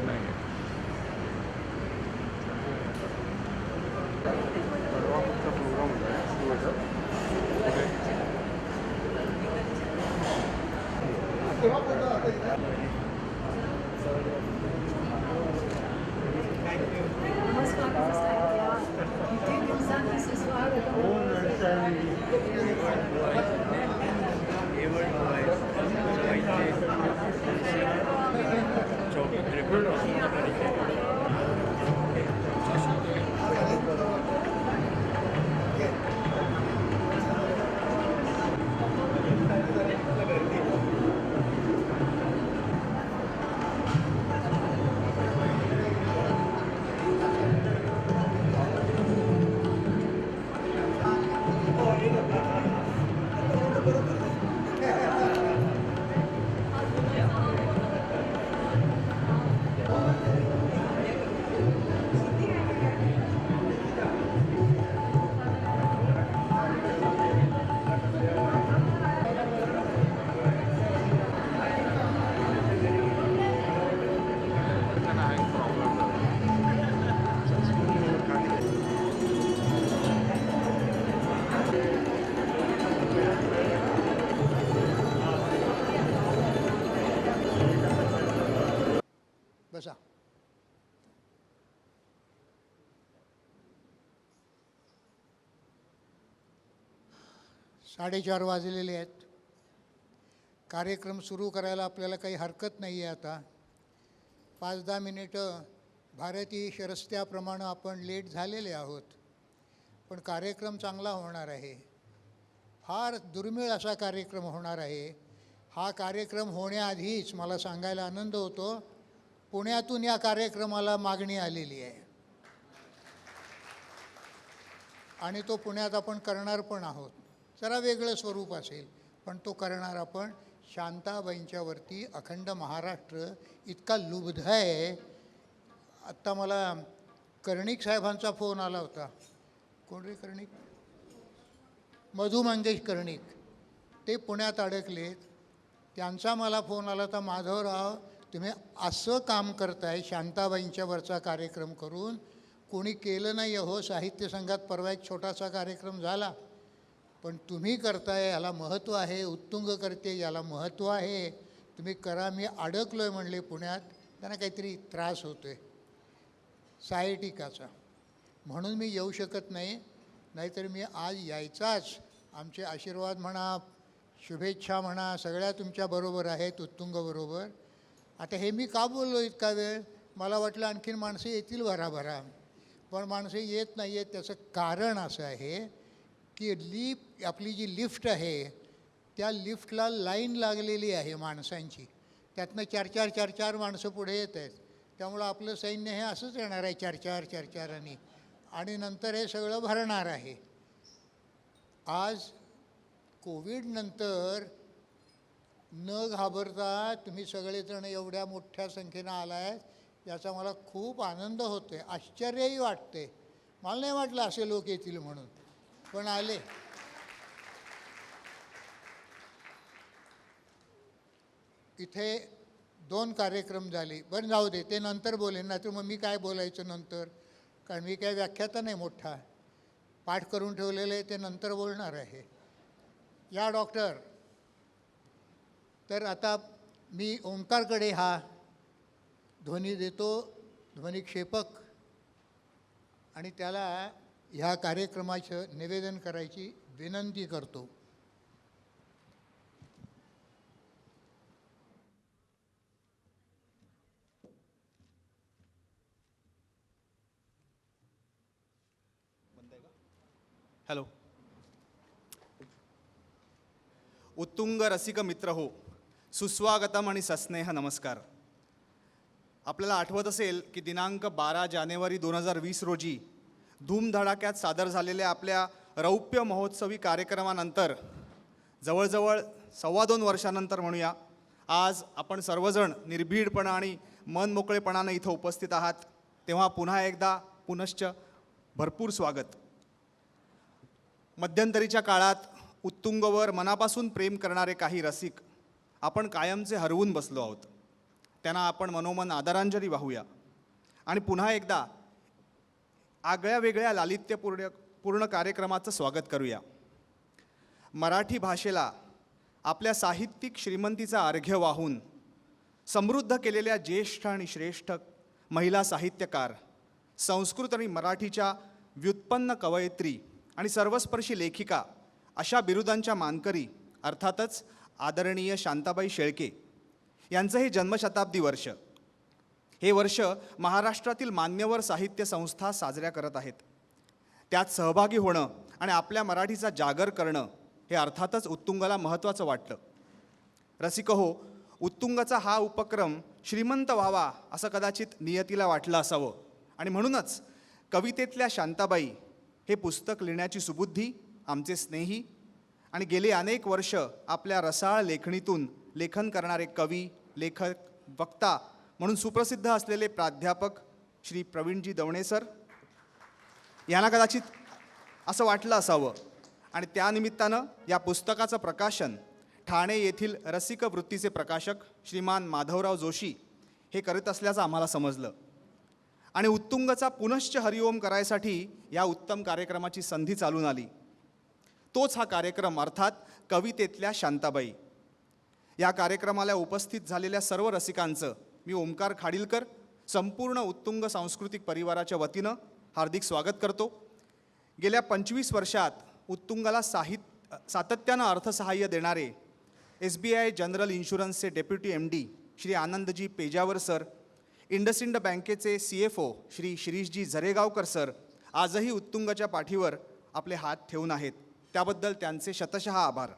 नाही परवा आमचा प्रोग्राम होता बसा. साडेचार वाजलेले आहेत. कार्यक्रम सुरू करायला आपल्याला काही हरकत नाही आहे. आता 5-10 मिनिटं भारतीय शरस्त्याप्रमाणे आपण लेट झालेले आहोत, पण कार्यक्रम चांगला होणार आहे. फार दुर्मिळ असा कार्यक्रम होणार आहे. हा कार्यक्रम होण्याआधीच मला सांगायला आनंद होतो, पुण्यातून या कार्यक्रमाला मागणी आलेली आहे आणि तो पुण्यात आपण करणार पण आहोत. जरा वेगळं स्वरूप असेल, पण तो करणार आपण. शांताबाईंच्या वरती अखंड महाराष्ट्र इतका लुब्ध आहे. आत्ता मला कर्णिक साहेबांचा फोन आला होता. कोण रे कर्णिक? मधु मंगेश कर्णिक. ते पुण्यात अडकलेत. त्यांचा मला फोन आला होता, माधवराव तुम्ही असं काम करताय शांताबाईंच्या वरचा कार्यक्रम करून, कोणी केलं नाही हो. साहित्य संघात परवा एक छोटासा कार्यक्रम झाला, पण तुम्ही करताय याला महत्त्व आहे. उत्तुंग करते याला महत्त्व आहे. तुम्ही करा. मी अडकलो आहे म्हणले पुण्यात. त्यांना काहीतरी त्रास होतो आहे सायटिकाचा, म्हणून मी येऊ शकत नाही. नाहीतर मी आज यायचाच. आमचे आशीर्वाद म्हणा, शुभेच्छा म्हणा, सगळ्या तुमच्याबरोबर आहेत, उत्तुंगबरोबर. आता हे मी का बोललो इतका वेळ? मला वाटलं आणखीन माणसं येतील भराभरा, पण माणसं येत नाही आहेत. त्याचं कारण असं आहे की आपली जी लिफ्ट आहे त्या लिफ्टला लाईन लागलेली आहे माणसांची. त्यातनं 4-4 माणसं पुढे येत आहेत. त्यामुळं आपलं सैन्य हे असंच येणार आहे 4-4 आणि नंतर हे सगळं भरणार आहे. आज कोविडनंतर न घाबरता तुम्ही सगळेजण एवढ्या मोठ्या संख्येनं आला आहे, याचा मला खूप आनंद होतो आहे. आश्चर्यही वाटते. मला नाही वाटलं असे लोक येतील म्हणून, पण आले. इथे 2 कार्यक्रम झाले. बरं जाऊ दे, ते नंतर बोलेन. नाही तर मग मी काय बोलायचं नंतर, कारण मी काय व्याख्याता नाही मोठा. पाठ करून ठेवलेलं आहे, ते नंतर बोलणार आहे. या डॉक्टर. तर आता मी ओंकारकडे हा ध्वनी देतो, ध्वनिक्षेपक, आणि त्याला ह्या कार्यक्रमाचं निवेदन करायची विनंती करतो. हॅलो. उत्तुंग रसिक मित्र हो, सुस्वागतम आणि सस्नेह नमस्कार. आपल्याला आठवत असेल की दिनांक 12 जानेवारी 2020 रोजी धूमधडाक्यात सादर झालेल्या आपल्या रौप्य महोत्सवी कार्यक्रमानंतर जवळजवळ 2.25 वर्षानंतर म्हणूया, आज आपण सर्वजण निर्भीडपणा आणि मनमोकळेपणाने इथं उपस्थित आहात. तेव्हा पुन्हा एकदा पुनश्च भरपूर स्वागत. मध्यंतरीच्या काळात उत्तुंगवर मनापासून प्रेम करणारे काही रसिक आपण कायमचे हरवून बसलो आहोत. त्यांना आपण मनोमन आदरांजली वाहूया आणि पुन्हा एकदा आगळ्या वेगळ्या लालित्यपूर्ण कार्यक्रमाचं स्वागत करूया. मराठी भाषेला आपल्या साहित्यिक श्रीमंतीचा अर्घ्य वाहून समृद्ध केलेल्या ज्येष्ठ आणि श्रेष्ठ महिला साहित्यकार, संस्कृत आणि मराठीच्या व्युत्पन्न कवयित्री आणि सर्वस्पर्शी लेखिका अशा बिरुदांच्या मानकरी अर्थातच आदरणीय शांताबाई शेळके यांचं हे जन्मशताब्दी वर्ष. हे वर्ष महाराष्ट्रातील मान्यवर साहित्य संस्था साजऱ्या करत आहेत. त्यात सहभागी होणं आणि आपल्या मराठीचा जागर करणं हे अर्थातच उत्तुंगाला महत्त्वाचं वाटलं. रसिकहो, उत्तुंगाचा हा उपक्रम श्रीमंत व्हावा असं कदाचित नियतीला वाटलं असावं आणि म्हणूनच कवितेतल्या शांताबाई हे पुस्तक लिहिण्याची सुबुद्धी आमचे स्नेही आणि गेली अनेक वर्ष आपल्या रसाळ लेखणीतून लेखन करणारे कवी, लेखक, वक्ता म्हणून सुप्रसिद्ध असलेले प्राध्यापक श्री प्रवीणजी दवणे सर यांना कदाचित असं वाटलं असावं आणि त्यानिमित्तानं या पुस्तकाचं प्रकाशन ठाणे येथील रसिक वृत्तीचे प्रकाशक श्रीमान माधवराव जोशी हे करीत असल्याचं आम्हाला समजलं आणि उत्तुंगचा पुनश्च हरिओम करायसाठी या उत्तम कार्यक्रमाची संधी चालून आली. तोच हा कार्यक्रम अर्थात कवितेतल्या शांताबाई. या कार्यक्रमाला उपस्थित झालेल्या सर्व रसिकांचं मी ओमकार खाडीलकर संपूर्ण उत्तुंग सांस्कृतिक परिवाराच्या वतीनं हार्दिक स्वागत करतो. गेल्या 25 वर्षात उत्तुंगाला सातत्यानं अर्थसहाय्य देणारे SBI जनरल इन्शुरन्सचे deputy MD Shri Anandji Pejawar sir, IndusInd बँकेचे CFO श्री शिरीषजी झरेगावकर सर आजही उत्तुंगाच्या पाठीवर आपले हात ठेवून आहेत. त्याबद्दल त्यांचे शतशः आभार.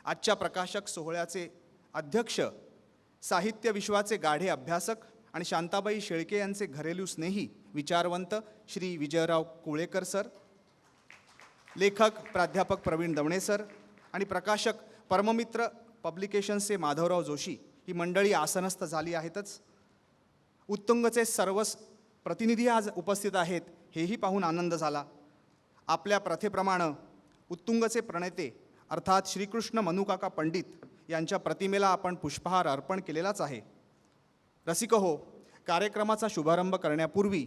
आजच्या प्रकाशक सोहळ्याचे अध्यक्ष, साहित्य विश्वाचे गाढे अभ्यासक आणि शांताबाई शेळके यांचे घरेलू स्नेही विचारवंत श्री विजयराव कुळेकर सर, लेखक प्राध्यापक प्रवीण दवणे सर आणि प्रकाशक परममित्र पब्लिकेशन्सचे माधवराव जोशी ही मंडळी आसनस्थ झाली आहेतच. उत्तुंगचे सर्व प्रतिनिधी आज उपस्थित आहेत हेही पाहून आनंद झाला. आपल्या प्रथेप्रमाणे उत्तुंगचे प्रणेते अर्थात श्रीकृष्ण मनुकाका पंडित यांच्या प्रतिमेला आपण पुष्पहार अर्पण केलेलाच आहे. रसिकहो, कार्यक्रमाचा शुभारंभ करण्यापूर्वी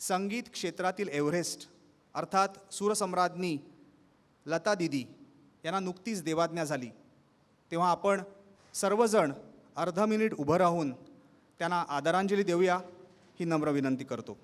संगीत क्षेत्रातील एव्हरेस्ट अर्थात सूरसम्राज्ञी लता दिदी यांना नुकतीच देवाज्ञा झाली. तेव्हा आपण सर्वजण अर्धा मिनिट उभं राहून त्यांना आदरांजली देऊया ही नम्र विनंती करतो.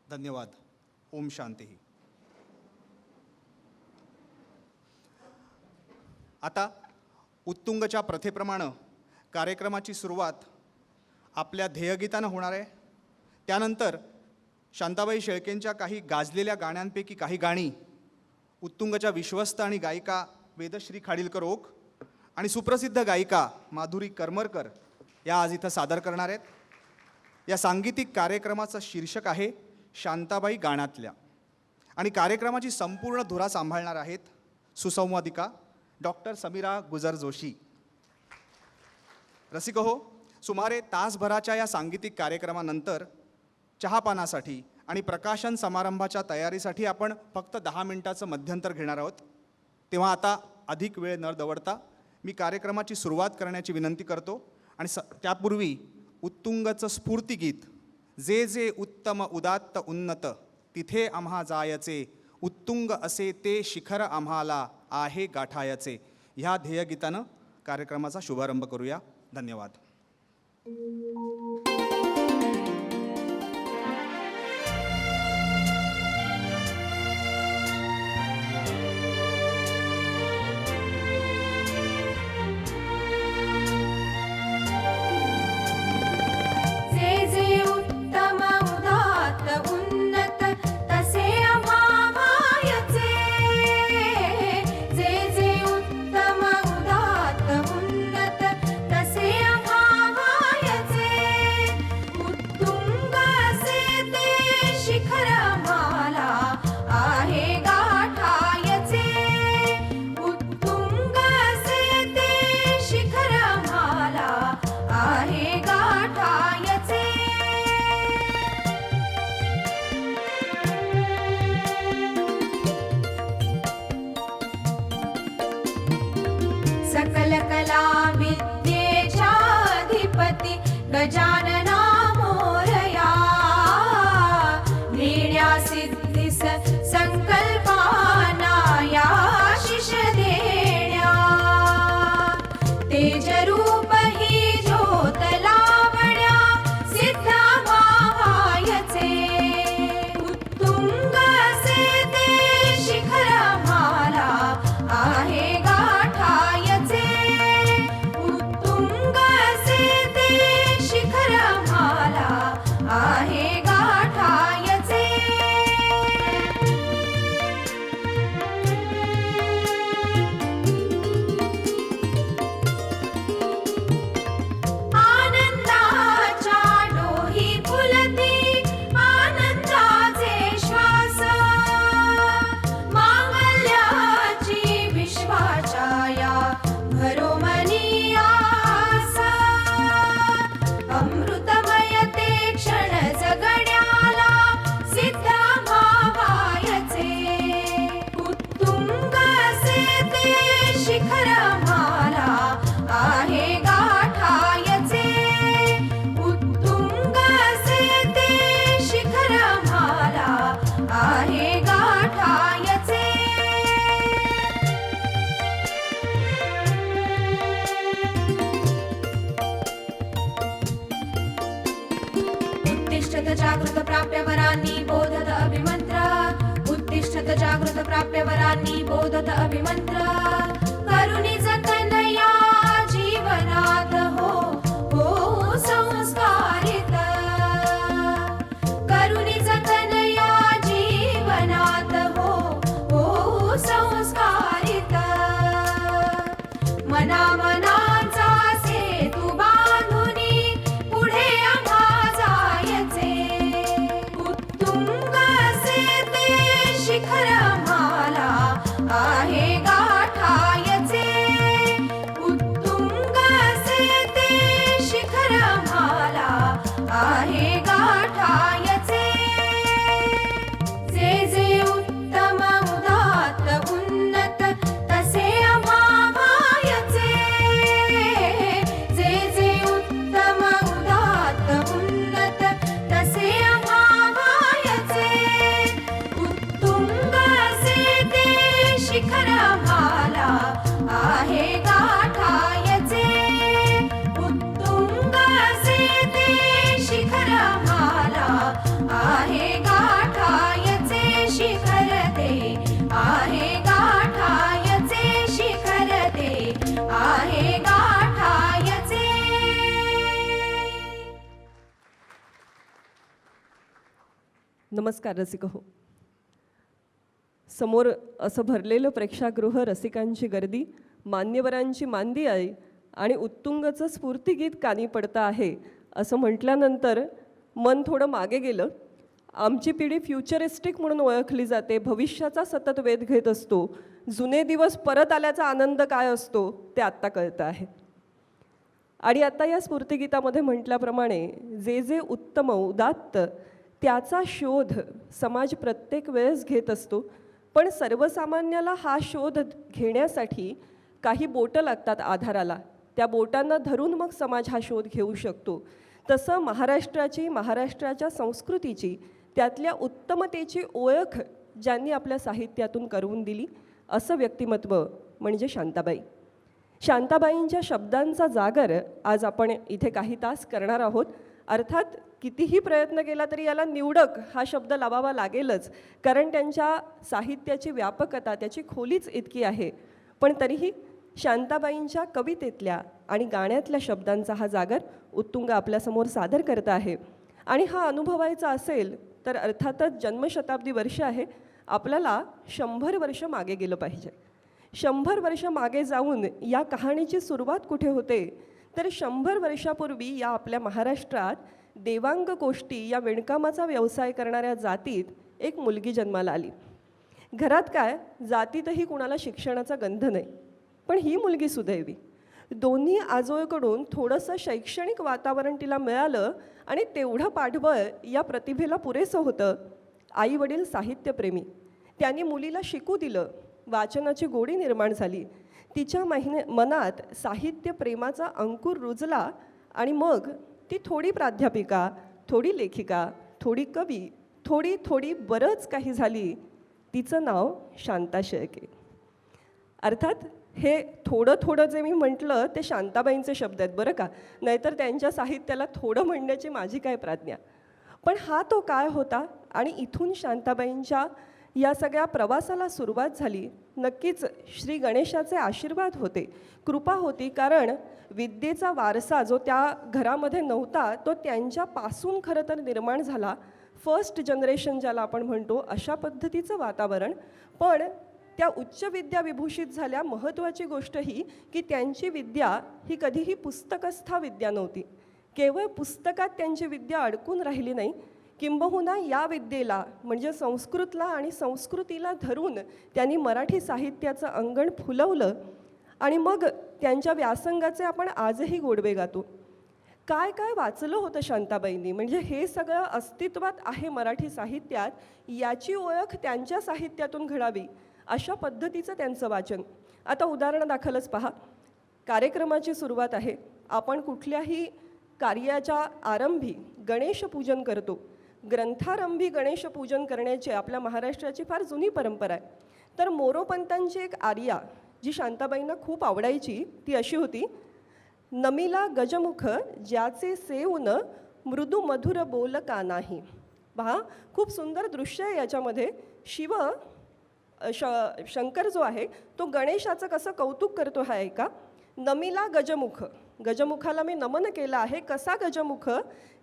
धन्यवाद. ओम शांती. आता उत्तुंगच्या प्रथेप्रमाणे कार्यक्रमाची सुरुवात आपल्या ध्येयगीतानं होणार आहे. त्यानंतर शांताबाई शेळकेंच्या काही गाजलेल्या गाण्यांपैकी काही गाणी उत्तुंगच्या विश्वस्त आणि गायिका वेदश्री खाडीलकर ओक आणि सुप्रसिद्ध गायिका माधुरी करमरकर या आज इथं सादर करणार आहेत. या सांगीतिक कार्यक्रमाचं शीर्षक आहे शांताबाई गाण्यातल्या आणि कार्यक्रमाची संपूर्ण धुरा सांभाळणार आहेत सुसंवादिका डॉक्टर समीरा गुजर जोशी. रसिकहो, सुमारे तासभराच्या या सांगीतिक कार्यक्रमानंतर चहापानासाठी आणि प्रकाशन समारंभाच्या तयारीसाठी आपण फक्त 10 मिनिटाचं मध्यंतर घेणार आहोत. तेव्हा आता अधिक वेळ न दवडता मी कार्यक्रमाची सुरुवात करण्याची विनंती करतो आणि त्यापूर्वी उत्तुंगचं स्फूर्तिगीत जे जे उत्तम उदात्त उन्नत तिथे आम्हा जायचे, उत्तुंग असे ते शिखर आम्हाला आहे गाठायचे ह्या ध्येयगीतानं कार्यक्रमाचा शुभारंभ करूया. धन्यवाद. तसे आम्हा गजानना मोरया नेण्या सिद्धीस संकल्पानाया शिष देण्या तेजरूप ही ज्योत लावण्या सिद्धा मावायचे उत्तुंग असे ते शिखर माला आहे गाठायचे उत्तुंग असे ते शिखर माला आहे गाठायचे आनंदाच्या डोही फुलती आनंदाचे श्वास मांगल्याची विश्वाच्या या भरोमनी आस अमृतमय ते क्षण जगण्याला सिद्ध भावायचे उत्तुंग असे ते शिखर माला आहे गाठायचे उत्तुंग असे ते शिखर माला आहे गाठायचे उत्तिष्ठत जागृत प्राप्य वरांनी बोधत अभिमंत्र उत्तिष्ठत जागृत प्राप्य वरांनी बोधत अभिमंत्र करुणी जतन या जीवनात हो हो संस्कारित करुणी जतन या जीवनात हो हो संस्कारित मना मनाचा सेतू बांधुनी पुढे आम्हा जायचे उत्तुंग असे ते शिखर माला आहे गाठायचे उत्तुंग असे ते शिखर माला आहे गाठायचे जे जे उत्तम उदात्त उन्नत तसे आम्हा मायचे जे जे उत्तम उदात्त उन्नत तसे आम्हा मायचे उत्तुंग असे ते शिखर माला आहे गाठायचे उत्तुंग असे ते शिखर माला आहे गाठायचे शिखर ते आहे गाठायचे शिखर ते आहे गाठायचे नमस्कार रसिक हो. समोर असं भरलेलं प्रेक्षागृह, रसिकांची गर्दी, मान्यवरांची मांदी आहे आणि उत्तुंगचं स्फूर्तिगीत कानी पडतं आहे असं म्हटल्यानंतर मन थोडं मागे गेलं. आमची पिढी फ्युचरिस्टिक म्हणून ओळखली जाते, भविष्याचा सतत वेध घेत असतो. जुने दिवस परत आल्याचा आनंद काय असतो ते आत्ता कळतं आहे. आणि आता या स्फूर्तिगीतामध्ये म्हटल्याप्रमाणे जे जे उत्तम उदात्त त्याचा शोध समाज प्रत्येक वेळेस घेत असतो. पण सर्वसामान्याला हा शोध घेण्यासाठी काही बोटं लागतात आधाराला. त्या बोटांना धरून मग समाज हा शोध घेऊ शकतो. तसं महाराष्ट्राच्या संस्कृतीची, त्यातल्या उत्तमतेची ओळख ज्यांनी आपल्या साहित्यातून करून दिली असं व्यक्तिमत्व म्हणजे शांताबाई. शांताबाईंच्या शब्दांचा जागर आज आपण इथे काही तास करणार आहोत. अर्थात कितीही प्रयत्न केला तरी याला निवडक हा शब्द लावावा लागेलच, कारण त्यांच्या साहित्याची व्यापकता, त्याची खोलीच इतकी आहे. पण तरीही शांताबाईंच्या कवितेतल्या आणि गाण्यातल्या शब्दांचा हा जागर उत्तुंग आपल्यासमोर सादर करत आहे. आणि हा अनुभवायचा असेल तर अर्थातच जन्मशताब्दी वर्ष आहे. आपल्याला 100 वर्ष मागे गेलं पाहिजे. 100 वर्ष मागे जाऊन या कहाणीची सुरुवात कुठे होते तर 100 वर्षापूर्वी या आपल्या महाराष्ट्रात देवांग कोष्टी या विणकामाचा व्यवसाय करणाऱ्या जातीत एक मुलगी जन्माला आली. घरात काय, जातीतही कुणाला शिक्षणाचा गंध नाही, पण ही मुलगी सुदैवी. दोन्ही आजोळकडून थोडंसं शैक्षणिक वातावरण तिला मिळालं आणि तेवढं पाठबळ या प्रतिभेला पुरेसं होतं. आई वडील साहित्यप्रेमी, त्यांनी मुलीला शिकू दिलं. वाचनाची गोडी निर्माण झाली. तिच्या मनात साहित्यप्रेमाचा अंकुर रुजला आणि मग ती थोडी प्राध्यापिका, थोडी लेखिका, थोडी कवी, थोडी थोडी बरंच काही झाली. तिचं नाव शांता शेळके. अर्थात हे थोडं थोडं जे मी म्हटलं ते शांताबाईंचे शब्द आहेत बरं का, नाहीतर त्यांच्या साहित्याला थोडं म्हणण्याची माझी काय प्राज्ञा. पण हा तो काळ होता आणि इथून शांताबाईंच्या या सगळ्या प्रवासाला सुरुवात झाली. नक्कीच श्री गणेशाचे आशीर्वाद होते, कृपा होती, कारण विद्येचा वारसा जो त्या घरामध्ये नव्हता तो त्यांच्यापासून खरं तर निर्माण झाला. फर्स्ट जनरेशन ज्याला आपण म्हणतो अशा पद्धतीचं वातावरण. पण त्या उच्च विद्या विभूषित झाल्या. महत्त्वाची गोष्ट ही की त्यांची विद्या ही कधीही पुस्तकस्था विद्या नव्हती. केवळ पुस्तकात त्यांची विद्या अडकून राहिली नाही, किंबहुना या विद्येला म्हणजे संस्कृतला आणि संस्कृतीला धरून त्यांनी मराठी साहित्याचं अंगण फुलवलं आणि मग त्यांच्या व्यासंगाचे आपण आजही गोडवे गातो. काय काय वाचलं होतं शांताबाईंनी, म्हणजे हे सगळं अस्तित्वात आहे मराठी साहित्यात, याची ओळख त्यांच्या साहित्यातून घडावी अशा पद्धतीचं त्यांचं वाचन. आता उदाहरणादाखलच पहा, कार्यक्रमाची सुरुवात आहे, आपण कुठल्याही कार्याच्या आरंभी गणेशपूजन करतो. ग्रंथारंभी गणेशपूजन करण्याची आपल्या महाराष्ट्राची फार जुनी परंपरा आहे. तर मोरोपंतांची एक आर्या जी शांताबाईंना खूप आवडायची ती अशी होती: नमिला गजमुख ज्याचे सेवून मृदू मधुर बोल का नाही. पहा, खूप सुंदर दृश्य आहे याच्यामध्ये. शंकर जो आहे तो गणेशाचं कसं कौतुक करतो हा ऐका. नमिला गजमुख, गजमुखाला मी नमन केलं आहे. कसा गजमुख?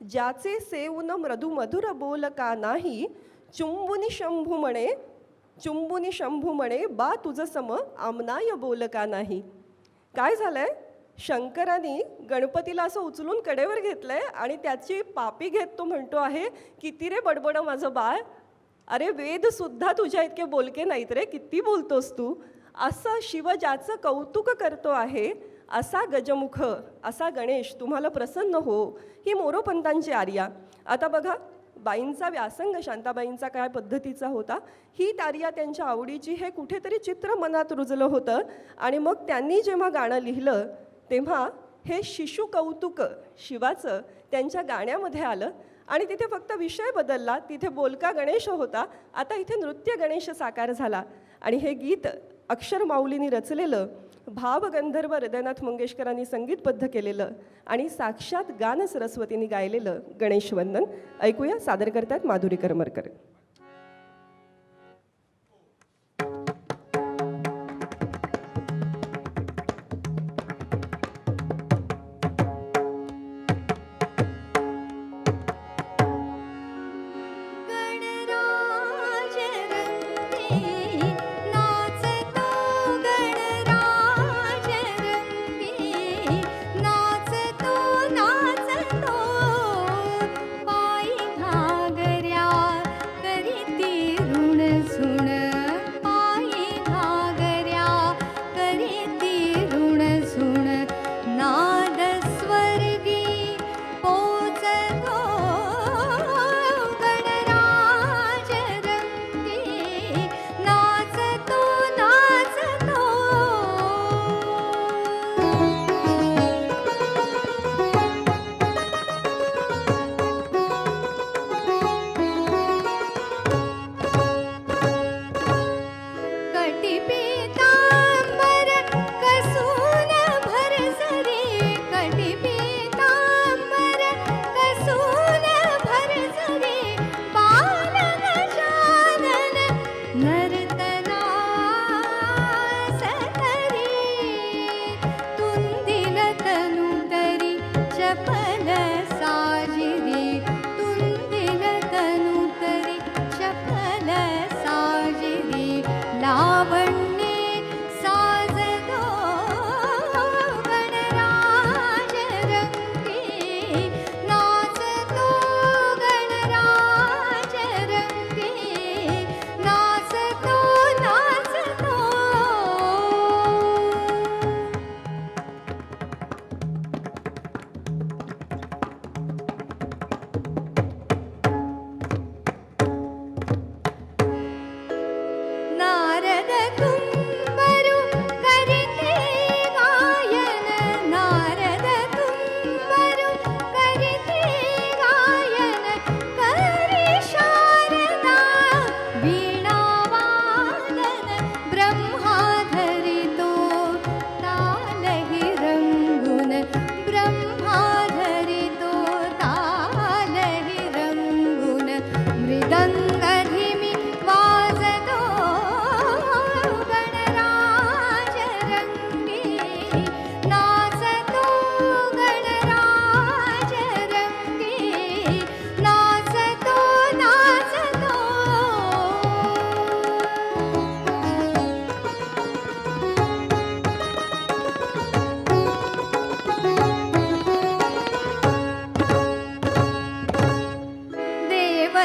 ज्याचे सेवून मृदू मधुर बोल का नाही. चुंबुनी शंभू म्हणे बा तुझं सम आमनाय बोल का नाही. काय झालंय, शंकराने गणपतीला असं उचलून कडेवर घेतलंय आणि त्याची पापी घेत तो म्हणतो आहे, किती रे बडबड माझं बाळ, अरे वेद सुद्धा तुझ्या इतके बोलके नाहीत रे, किती बोलतोस तू. असं शिव ज्याचं कौतुक करतो आहे, असा गजमुख, असा गणेश तुम्हाला प्रसन्न हो. ही मोरोपंतांची आर्या. आता बघा, बाईंचा व्यासंग शांताबाईंचा काय पद्धतीचा होता. ही आर्या त्यांच्या आवडीची, हे कुठेतरी चित्र मनात रुजलं होतं आणि मग त्यांनी जेव्हा गाणं लिहिलं तेव्हा हे शिशु कौतुक शिवाचं त्यांच्या गाण्यामध्ये आलं आणि तिथे फक्त विषय बदलला. तिथे बोलका गणेश होता, आता इथे नृत्य गणेश साकार झाला. आणि हे गीत अक्षर माऊलींनी रचलेलं, भावगंधर्व हृदयनाथ मंगेशकरांनी संगीतबद्ध केलेलं आणि साक्षात गान सरस्वतींनी गायलेलं गणेशवंदन ऐकूया. सादर करतात माधुरी करमरकर. गणराज रंगी नाचतो, गणराज रंगी नाचतो, नाचतो. पायी घागऱ्या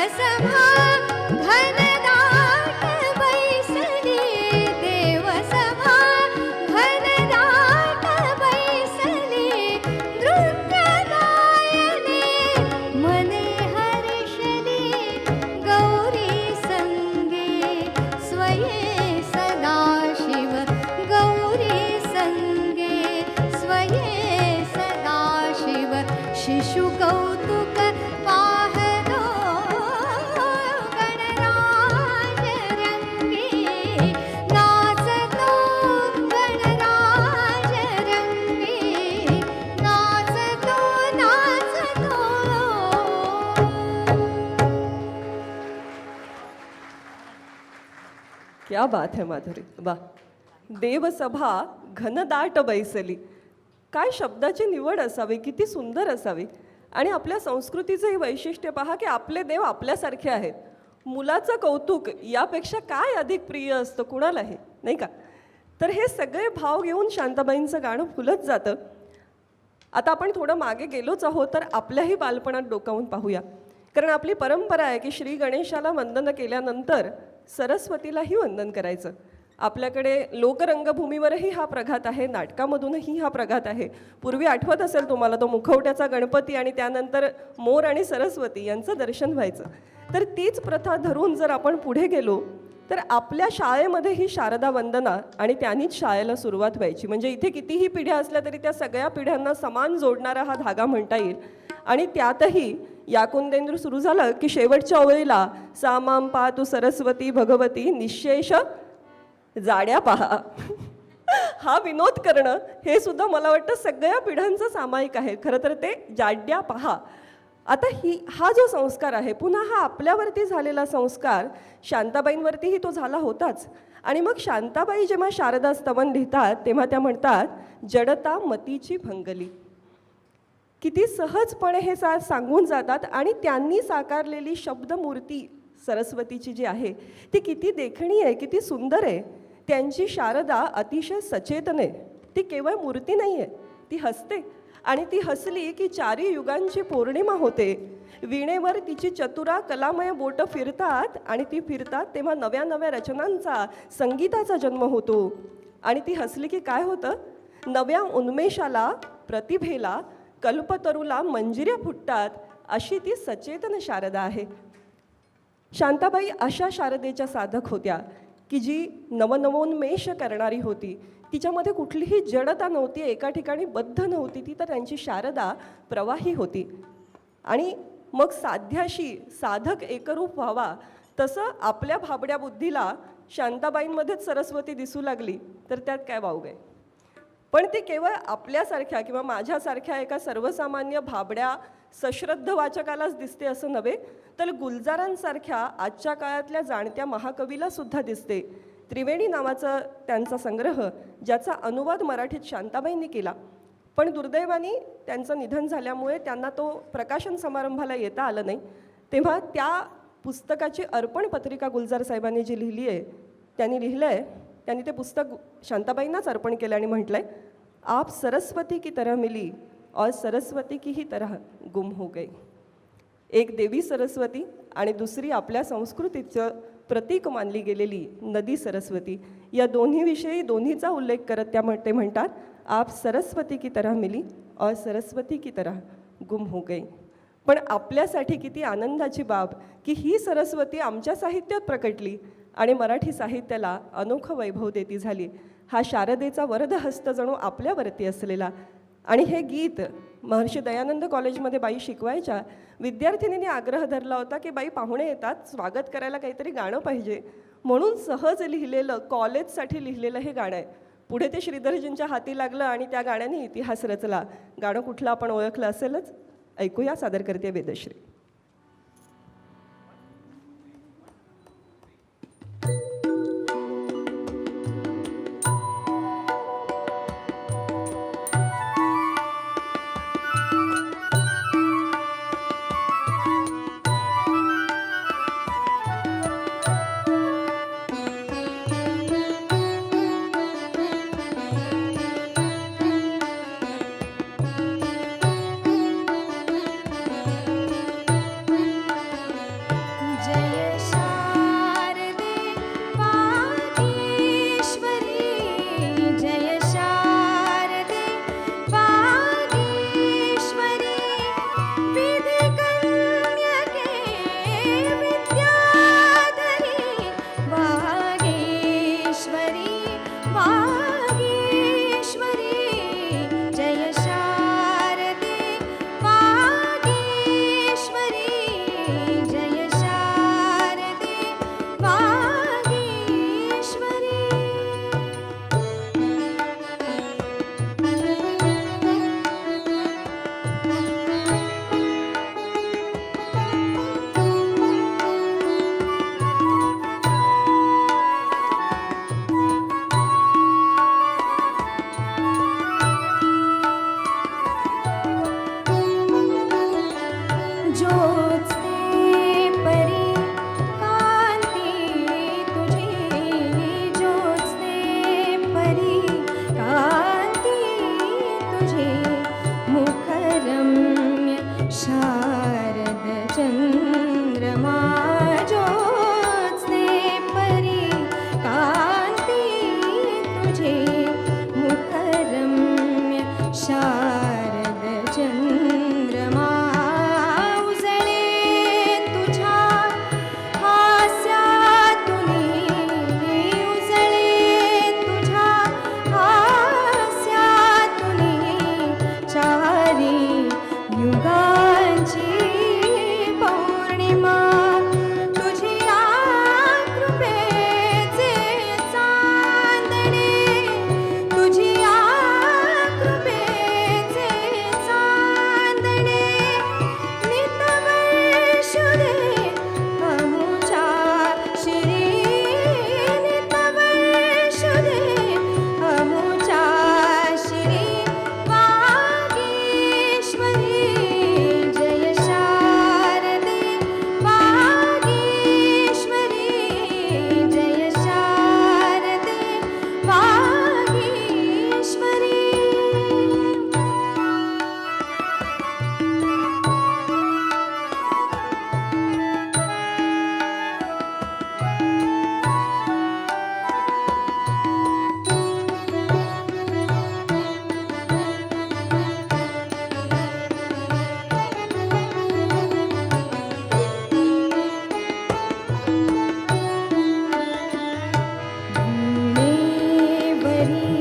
देवसभा घनदाट बैसली देवसभा घनदाट बैसली नृत्य गायने मने हर्षली गौरी संगे स्वये सदाशिव गौरी संगे स्वये सदाशिव शिशु कौतुक पाहतो गणराज रंगे नाचतो गणराज रंगे नाचतो नाचतो क्या बात है माधुरी, वा. देवसभा घनदाट बैसली. काय शब्दाची निवड असावी, किती सुंदर असावी. आणि आपल्या संस्कृतीचं हे वैशिष्ट्य पहा की आपले देव आपल्यासारखे आहेत. मुलाचं कौतुक यापेक्षा काय अधिक प्रिय असतं कुणालाही, नाही का? तर हे सगळे भाव घेऊन शांताबाईंचं गाणं फुलत जातं. आता आपण थोडं मागे गेलोच आहोत, तर आपल्याही बालपणात डोकावून पाहूया. कारण आपली परंपरा आहे की श्री गणेशाला वंदन केल्यानंतर सरस्वतीलाही वंदन करायचं. आपल्याकडे लोकरंगभूमीवरही हा प्रघात आहे, नाटकामधूनही हा प्रघात आहे. पूर्वी आठवत असेल तुम्हाला तो मुखवट्याचा गणपती आणि त्यानंतर मोर आणि सरस्वती यांचं दर्शन व्हायचं. तर तीच प्रथा धरून जर आपण पुढे गेलो तर आपल्या शाळेमध्ये ही शारदा वंदना आणि त्यांनीच शाळेला सुरुवात व्हायची. म्हणजे इथे कितीही पिढ्या असल्या तरी त्या सगळ्या पिढ्यांना समान जोडणारा हा धागा म्हणता येईल. आणि त्यातही याकुंदेंद्र सुरू झालं की शेवटच्या ओळीला सामाम पातु सरस्वती भगवती निशेष जाड्या पहा. हा विनोद करणं हे सुद्धा मला वाटतं सगळ्या पिढ्यांचं सामायिक आहे. खरं तर ते जाड्या पहा. आता हा जो संस्कार आहे, पुन्हा हा आपल्यावरती झालेला संस्कार शांताबाईंवरतीही तो झाला होताच. आणि मग शांताबाई जेव्हा शारदा स्तवन लिहितात तेव्हा त्या म्हणतात, जडता मतीची भंगली. किती सहजपणे हे सांगून जातात. आणि त्यांनी साकारलेली शब्दमूर्ती सरस्वतीची जी आहे ती किती देखणी आहे, किती सुंदर आहे. त्यांची शारदा अतिशय सचेतन आहे. ती केवळ मूर्ती नाही आहे, ती हसते. आणि ती हसली की चारी युगांची पौर्णिमा होते. वीणेवर तिची चतुरा कलामय बोटं फिरतात आणि ती फिरतात तेव्हा नव्या नव्या रचनांचा, संगीताचा जन्म होतो. आणि ती हसली की काय होतं, नव्या उन्मेषाला, प्रतिभेला, कल्पतरूला मंजिऱ्या फुटतात. अशी ती सचेतन शारदा आहे. शांताबाई अशा शारदेच्या साधक होत्या की जी नवनवोन्मेष करणारी होती. तिच्यामध्ये कुठलीही जडता नव्हती, एका ठिकाणी बद्ध नव्हती. ती तर त्यांची शारदा प्रवाही होती. आणि मग साध्याशी साधक एकरूप व्हावा तसं आपल्या भाबड्या बुद्धीला शांताबाईंमध्येच सरस्वती दिसू लागली तर त्यात काय वावग आहे. पण ती केवळ आपल्यासारख्या किंवा माझ्यासारख्या एका सर्वसामान्य भाबड्या सश्रद्ध वाचकालाच दिसते असं नव्हे, तर गुलजारांसारख्या आजच्या काळातल्या जाणत्या महाकवीला सुद्धा दिसते. त्रिवेणी नावाचा त्यांचा संग्रह, ज्याचा अनुवाद मराठीत शांताबाईंनी केला. पण दुर्दैवाने त्यांचं निधन झाल्यामुळे त्यांना तो प्रकाशन समारंभाला येता आलं नाही. तेव्हा त्या पुस्तकाची अर्पण पत्रिका गुलजार साहेबांनी जी लिहिली आहे, त्यांनी लिहिलं आहे, त्यांनी ते पुस्तक शांताबाईंनाच अर्पण केलं आणि म्हटलं आहे, आप सरस्वती की तरह मिली और सरस्वती की ही तरह गुम हो गई. एक देवी सरस्वती आणि दुसरी आपल्या संस्कृतीचं प्रतीक मानली गेलेली नदी सरस्वती. या दोन्हीविषयी दोन्हीचा उल्लेख करत ते म्हणतात, आप सरस्वती की तरह मिली और सरस्वती की तरह गुम हो गई. पण आपल्यासाठी किती आनंदाची बाब की ही सरस्वती आमच्या साहित्यात प्रकटली आणि मराठी साहित्याला अनोखं वैभव देती झाली. हा शारदेचा वरदहस्त जणू आपल्यावरती असलेला. आणि हे गीत महर्षी दयानंद कॉलेजमध्ये बाई शिकवायच्या. विद्यार्थिनींनी आग्रह धरला होता की बाई पाहुणे येतात, स्वागत करायला काहीतरी गाणं पाहिजे. म्हणून सहज लिहिलेलं, कॉलेजसाठी लिहिलेलं हे गाणं आहे. पुढे ते श्रीधरजींच्या हाती लागलं आणि त्या गाण्याने इतिहास रचला. गाणं कुठलं आपण ओळखलं असेलच. ऐकूया, सादर करते वेदश्री. ज्योत्स्ने परी कांती तुझी, ज्योत्स्ने परी कांती तुझी, मुखरम्य शारद चंद्रमा, ज्योत्स्ने परी कांती तुझी, मुखरम्य शारद चंद्रमा, उजळे तुझ्या हास्यातुनी, उजळे तुझ्या हास्यातुनी, चारी युगांची पौर्णिमा, तुझिया कृपेचे चांदणे, तुझिया कृपेचे चांदणे, नितवर्षुदे अमुच्या शिरी, नितवर्षुदे अमुच्या शिरी, वागीश्वरी जय शारदे, वागीश्वरी जय शारदे, वागीश्वरी. वीणेवरी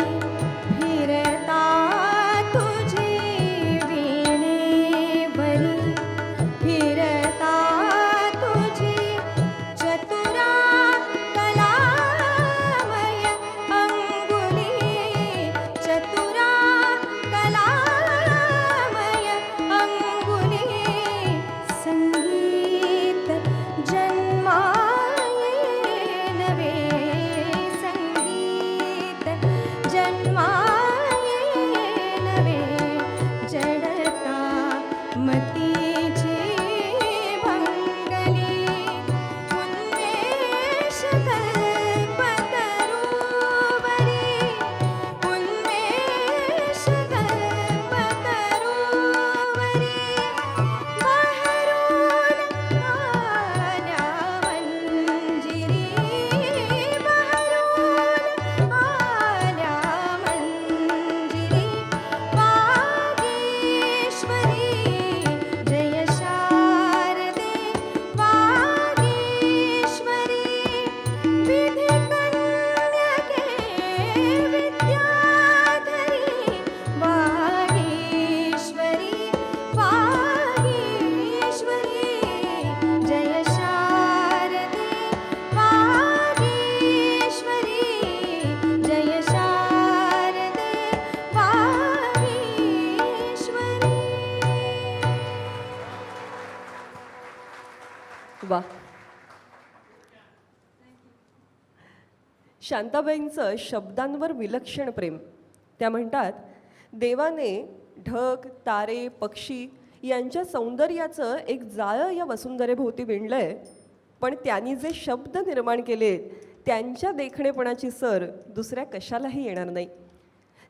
फिरता तुझी, वीणेवरी फिरता तुझी, चतुरा कलामय अंगुली, चतुरा कलामय अंगुली, संगीत जन्माये नवे, संगीत जन्माये नवे, जडता मतीची भंगली, उन्मेष कल्पतरुवरी, उन्मेष कल्पतरुवरी, बहरून आल्या मंजिरी, बहरून आल्या मंजिरी, वागीश्वरी जय शारदे, वागीश्वरी, विधी कन्यके विद्याधरी, वागीश्वरी, वागीश्वरी जय शारदे, वागीश्वरी जय शारदे, वागीश्वरी. वा. शांताबाईंचं शब्दांवर विलक्षण प्रेम. त्या म्हणतात, देवाने ढग, तारे, पक्षी यांच्या सौंदर्याचं एक जाळं या वसुंधरेभोवती विणलंय, पण त्यांनी जे शब्द निर्माण केले त्यांच्या देखणेपणाची सर दुसऱ्या कशालाही येणार नाही.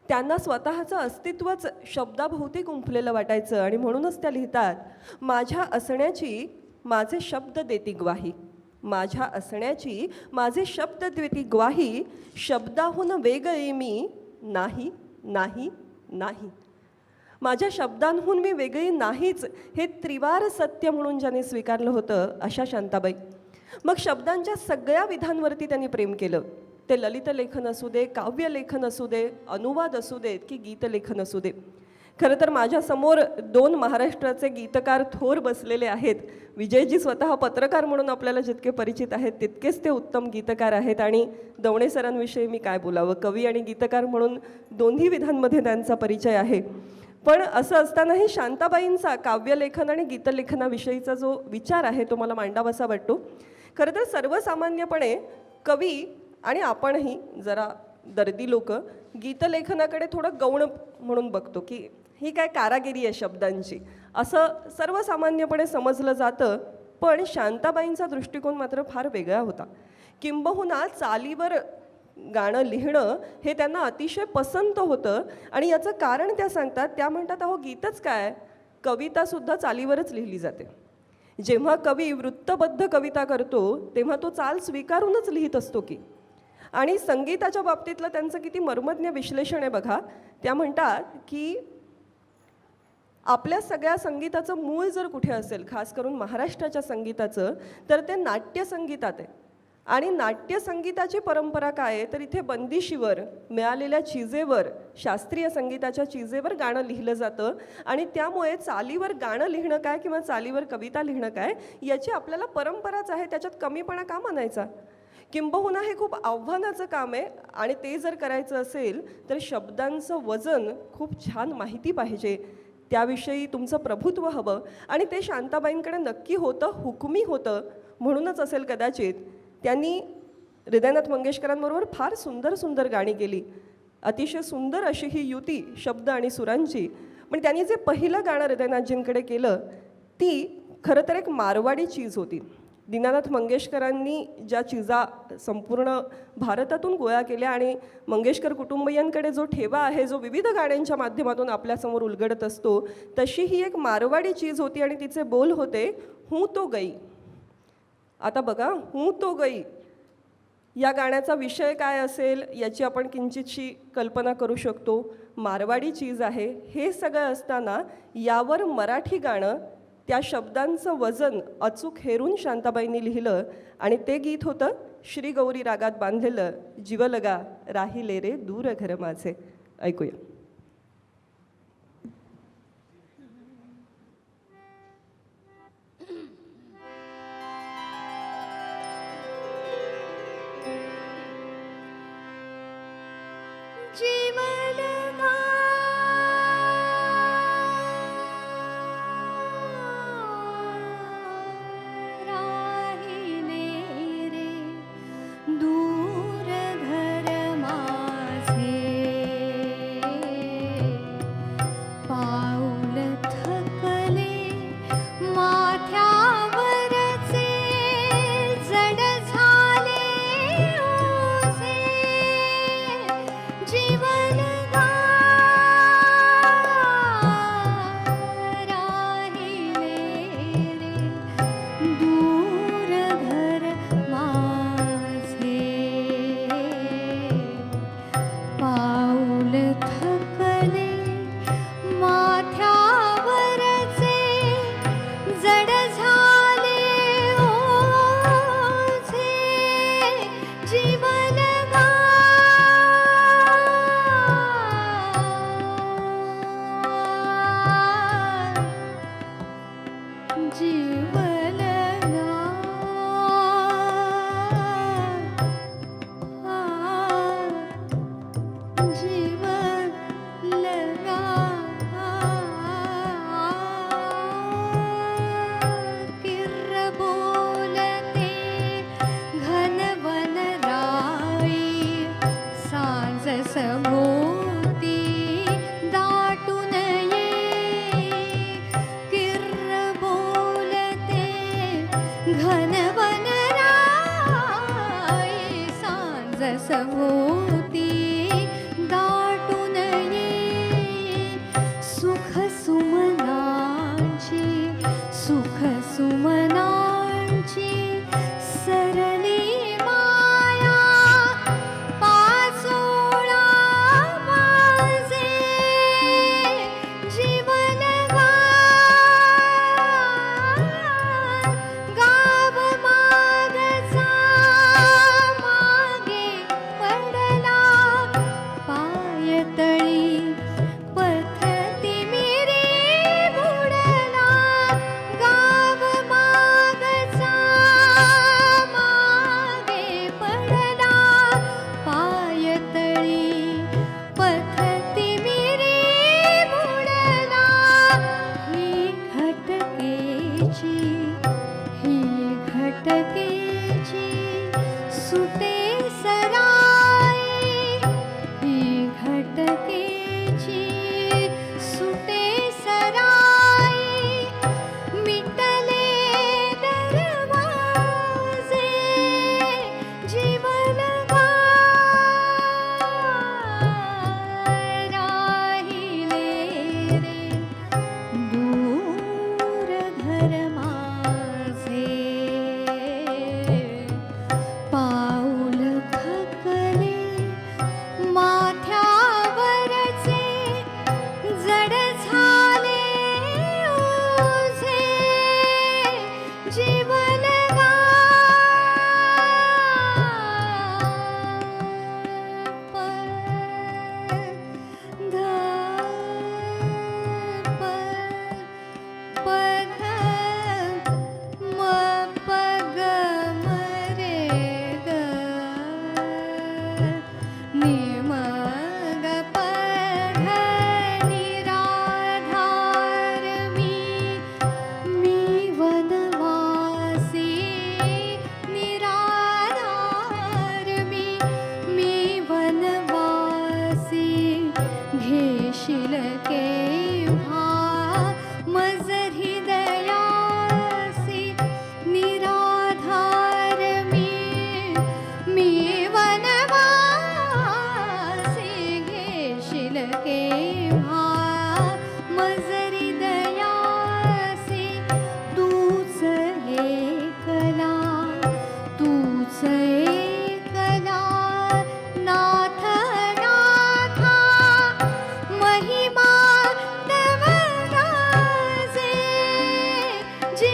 त्यांना स्वतःचं अस्तित्वच शब्दाभोवती गुंफलेलं वाटायचं आणि म्हणूनच त्या लिहितात, माझ्या असण्याची माझे शब्द देती ग्वाही, माझ्या असण्याची माझे शब्द देती ग्वाही, शब्दाहून वेगळी मी नाही नाही नाही. माझ्या शब्दांहून मी वेगळी नाहीच हे त्रिवार सत्य म्हणून ज्याने स्वीकारलं होतं अशा शांताबाई. मग शब्दांच्या सगळ्या विधांवरती त्यांनी प्रेम केलं. ते ललित लेखन असू दे, काव्य लेखन असू दे, अनुवाद असू देत की गीतलेखन असू दे. खरं तर माझ्यासमोर दोन महाराष्ट्राचे गीतकार थोर बसलेले आहेत. विजयजी स्वतः पत्रकार म्हणून आपल्याला जितके परिचित आहेत तितकेच ते उत्तम गीतकार आहेत. आणि दवणे सरांविषयी मी काय बोलावं, कवी आणि गीतकार म्हणून दोन्ही विधांमध्ये त्यांचा परिचय आहे. पण असं असतानाही शांताबाईंचा काव्यलेखन आणि गीतलेखनाविषयीचा जो विचार आहे तो मला मांडावासा वाटतो. खरं तर सर्वसामान्यपणे कवी आणि आपणही जरा दर्दी लोक गीतलेखनाकडे थोडं गौण म्हणून बघतो की ही काय कारागिरी आहे शब्दांची असं सर्वसामान्यपणे समजलं जातं. पण शांताबाईंचा दृष्टिकोन मात्र फार वेगळा होता. किंबहुना चालीवर गाणं लिहिणं हे त्यांना अतिशय पसंत होतं. आणि याचं कारण त्या सांगतात, त्या म्हणतात अहो गीतच काय, कवितासुद्धा चालीवरच लिहिली जाते. जेव्हा कवी वृत्तबद्ध कविता करतो तेव्हा तो चाल स्वीकारूनच लिहित असतो की. आणि संगीताच्या बाबतीतलं त्यांचं किती मर्मज्ञ विश्लेषण आहे बघा. त्या म्हणतात की आपल्या सगळ्या संगीताचं मूळ जर कुठे असेल, खास करून महाराष्ट्राच्या संगीताचं, तर ते नाट्यसंगीतात आहे. आणि नाट्यसंगीताची परंपरा काय आहे तर इथे बंदिशीवर मिळालेल्या चीजेवर, शास्त्रीय संगीताच्या चीजेवर गाणं लिहिलं जातं. आणि त्यामुळे चालीवर गाणं लिहिणं काय किंवा चालीवर कविता लिहिणं काय याची आपल्याला परंपराच आहे, त्याच्यात कमीपणा का मानायचा. किंबहुना हे खूप आव्हानाचं काम आहे. आणि ते जर करायचं असेल तर शब्दांचं वजन खूप छान माहिती पाहिजे, त्याविषयी तुमचं प्रभुत्व हवं. आणि ते शांताबाईंकडे नक्की होतं, हुकमी होतं. म्हणूनच असेल कदाचित त्यांनी हृदयनाथ मंगेशकरांबरोबर फार सुंदर सुंदर गाणी केली. अतिशय सुंदर अशी ही युती शब्द आणि सुरांची. पण त्यांनी जे पहिलं गाणं हृदयनाथजींकडे केलं ती खरं तर एक मारवाडी चीज होती. दीनानाथ मंगेशकरांनी ज्या चीजा संपूर्ण भारतातून गोळा केल्या आणि मंगेशकर कुटुंबियांकडे जो ठेवा आहे, जो विविध गाण्यांच्या माध्यमातून आपल्यासमोर उलगडत असतो, तशी ही एक मारवाडी चीज होती. आणि तिचे बोल होते, हूँ तो गई. आता बघा, हूँ तो गई या गाण्याचा विषय काय असेल याची आपण किंचितशी कल्पना करू शकतो. मारवाडी चीज आहे. हे सगळं असताना यावर मराठी गाणं, त्या शब्दांचं वजन अचूक हेरून शांताबाईंनी लिहिलं. आणि ते गीत होतं श्री गौरी रागात बांधलेलं, जीवलगा राहिले रे दूर घर माझे. ऐकूया. जीवलगा राहिले रे दूर घर माझे, पाऊल थकले माथ्यावरचे, जड झाले ओझे. जीवलगा राहिले रे दूर घर माझे, पाऊल थकले माथ्यावरचे, जड झाले ओझे. जीवलगा जीवलगा जीवलगा किर्र बोलते घनवन राई, सांज सभोवती दाटून ये. किर्र बोलते घनवन राई, सांज सभोवती दाटून ये. सुख सुमनांची, सुख सुमनांची सरली माया, पाचोळा माझे. जीवलगा गाव मागचा मागे पडला, पायतळी पथती मिरी बुडला. गाव मागचा मागे पडला, पायतळी पथती मिरी बुडला. ही घटकेची, ही घटकेची सुटे सराई, ही घटकेची सुटे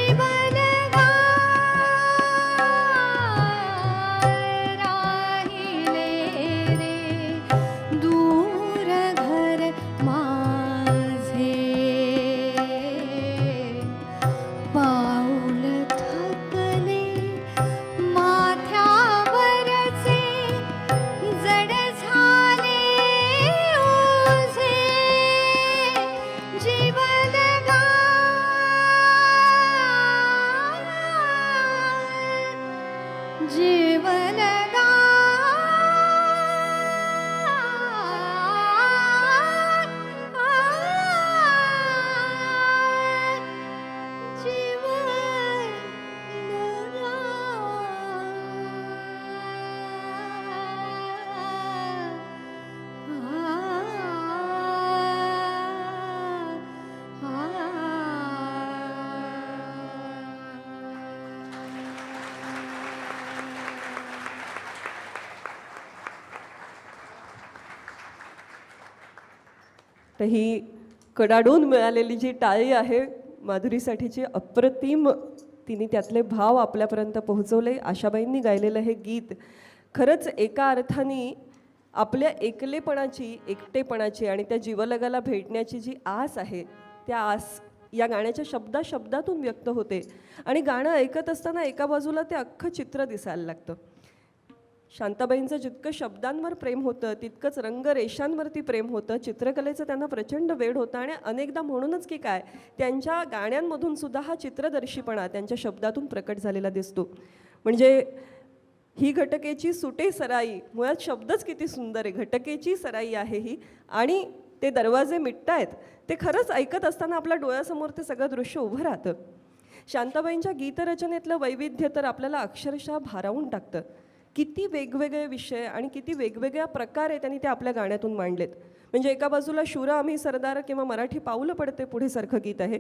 जीवन राहिले रे दूर घर माझे पाऊल थकले माथ्यावरचे जड झाले ओझे जीवन जीवन तर ही कडाडून मिळालेली जी टाळी आहे माधुरीसाठीची अप्रतिम, तिने त्यातले भाव आपल्यापर्यंत पोहोचवले. आशाबाईंनी गायलेलं हे गीत खरंच एका अर्थाने आपल्या एकलेपणाची, एकटेपणाची आणि त्या जीवलगाला भेटण्याची जी आस आहे, त्या आस या गाण्याच्या शब्दातून व्यक्त होते. आणि गाणं ऐकत असताना एका बाजूला ते अख्खं चित्र दिसायला लागतं. शांताबाईंचं जितकं शब्दांवर प्रेम होतं तितकंच रंगरेषांवरती प्रेम होतं. चित्रकलेचं त्यांना प्रचंड वेड होतं आणि अनेकदा म्हणूनच की काय, त्यांच्या गाण्यांमधून सुद्धा हा चित्रदर्शीपणा त्यांच्या शब्दातून प्रकट झालेला दिसतो. म्हणजे ही घटकेची सुटे सराई, मुळात शब्दच किती सुंदर आहे. घटकेची सराई आहे ही, आणि ते दरवाजे मिटतायत ते खरंच ऐकत असताना आपल्या डोळ्यासमोर ते सगळं दृश्य उभं राहतं. शांताबाईंच्या गीतरचनेतलं वैविध्य तर आपल्याला अक्षरशः भारावून टाकतं. किती वेगवेगळे विषय आणि किती वेगवेगळ्या प्रकारे त्यांनी ते आपल्या गाण्यातून मांडलेत. म्हणजे एका बाजूला शूर आम्ही सरदार किंवा मराठी पाऊलं पडते पुढे सारखं गीत आहे,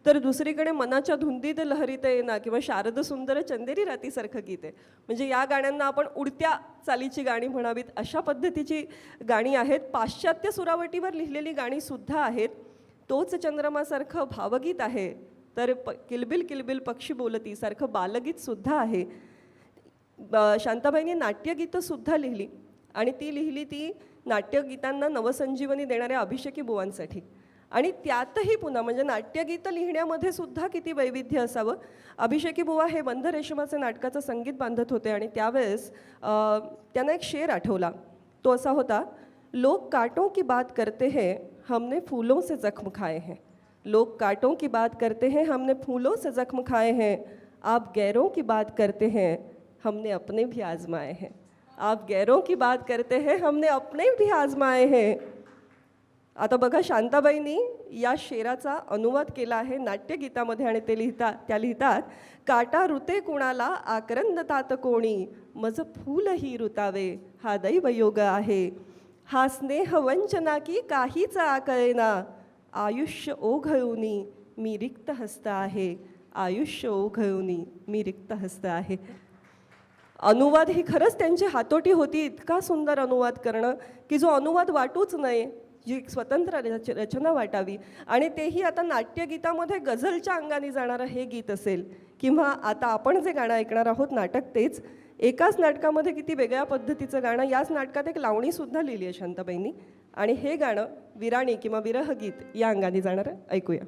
तर दुसरीकडे मनाच्या धुंदीत लहरीत येना किंवा शारद सुंदर चंदेरी रातीसारखं गीत आहे. म्हणजे या गाण्यांना आपण उडत्या चालीची गाणी म्हणावीत अशा पद्धतीची गाणी आहेत. पाश्चात्य सुरावटीवर लिहिलेली गाणीसुद्धा आहेत. तोच चंद्रमासारखं भावगीत आहे, तर किलबिल किलबिल पक्षी बोलती सारखं बालगीतसुद्धा आहे. शांताबाईंनी नाट्यगीतंसुद्धा लिहिली, आणि ती लिहिली ती नाट्यगीतांना नवसंजीवनी देणाऱ्या अभिषेकी बुवांसाठी. आणि त्यातही पुन्हा म्हणजे नाट्यगीतं लिहिण्यामध्ये सुद्धा किती वैविध्य असावं. अभिषेकी बुवा हे बंध रेशमाचे नाटकाचं संगीत बांधत होते, आणि त्यावेळेस त्यांना एक शेर आठवला. तो असा होता, लोग कांटों की बात करते हैं हमने फूलों से जख्म खाए हैं. लोग कांटों की बात करते हैं हमने फूलों से जख्म खाए हैं. आप गैरों की बात करते हैं हमने अपने भी आजमाए हैं. आप गैरों की बात करते हैं हमने अपने भी आजमाए हैं. आता बघा, शांताबाईंनी या शेराचा अनुवाद केला आहे नाट्यगीतामध्ये, आणि त्या लिहितात, काटा रुते कुणाला आक्रंदतात कोणी, मज फूलही रुतावे हा दैवयोग आहे. हा स्नेह वंचना की काहीच आकळेना, आयुष्य ओघळुनी मी रिक्त हस्त आहे. आयुष्य ओघळुनी मी रिक्त हस्त आहे. अनुवाद ही खरंच त्यांची हातोटी होती. इतका सुंदर अनुवाद करणं की जो अनुवाद वाटूच नये, जी स्वतंत्र रचना वाटावी. आणि तेही आता नाट्यगीतामध्ये गझलच्या अंगाने जाणारं हे गीत असेल, किंवा आता आपण जे गाणं ऐकणार आहोत नाटक तेच, एकाच नाटकामध्ये किती वेगळ्या पद्धतीचं गाणं. याच नाटकात एक लावणीसुद्धा लिहिली आहे शांताबाईंनी, आणि हे गाणं विराणी किंवा विरहगीत या अंगाने जाणारं ऐकूया.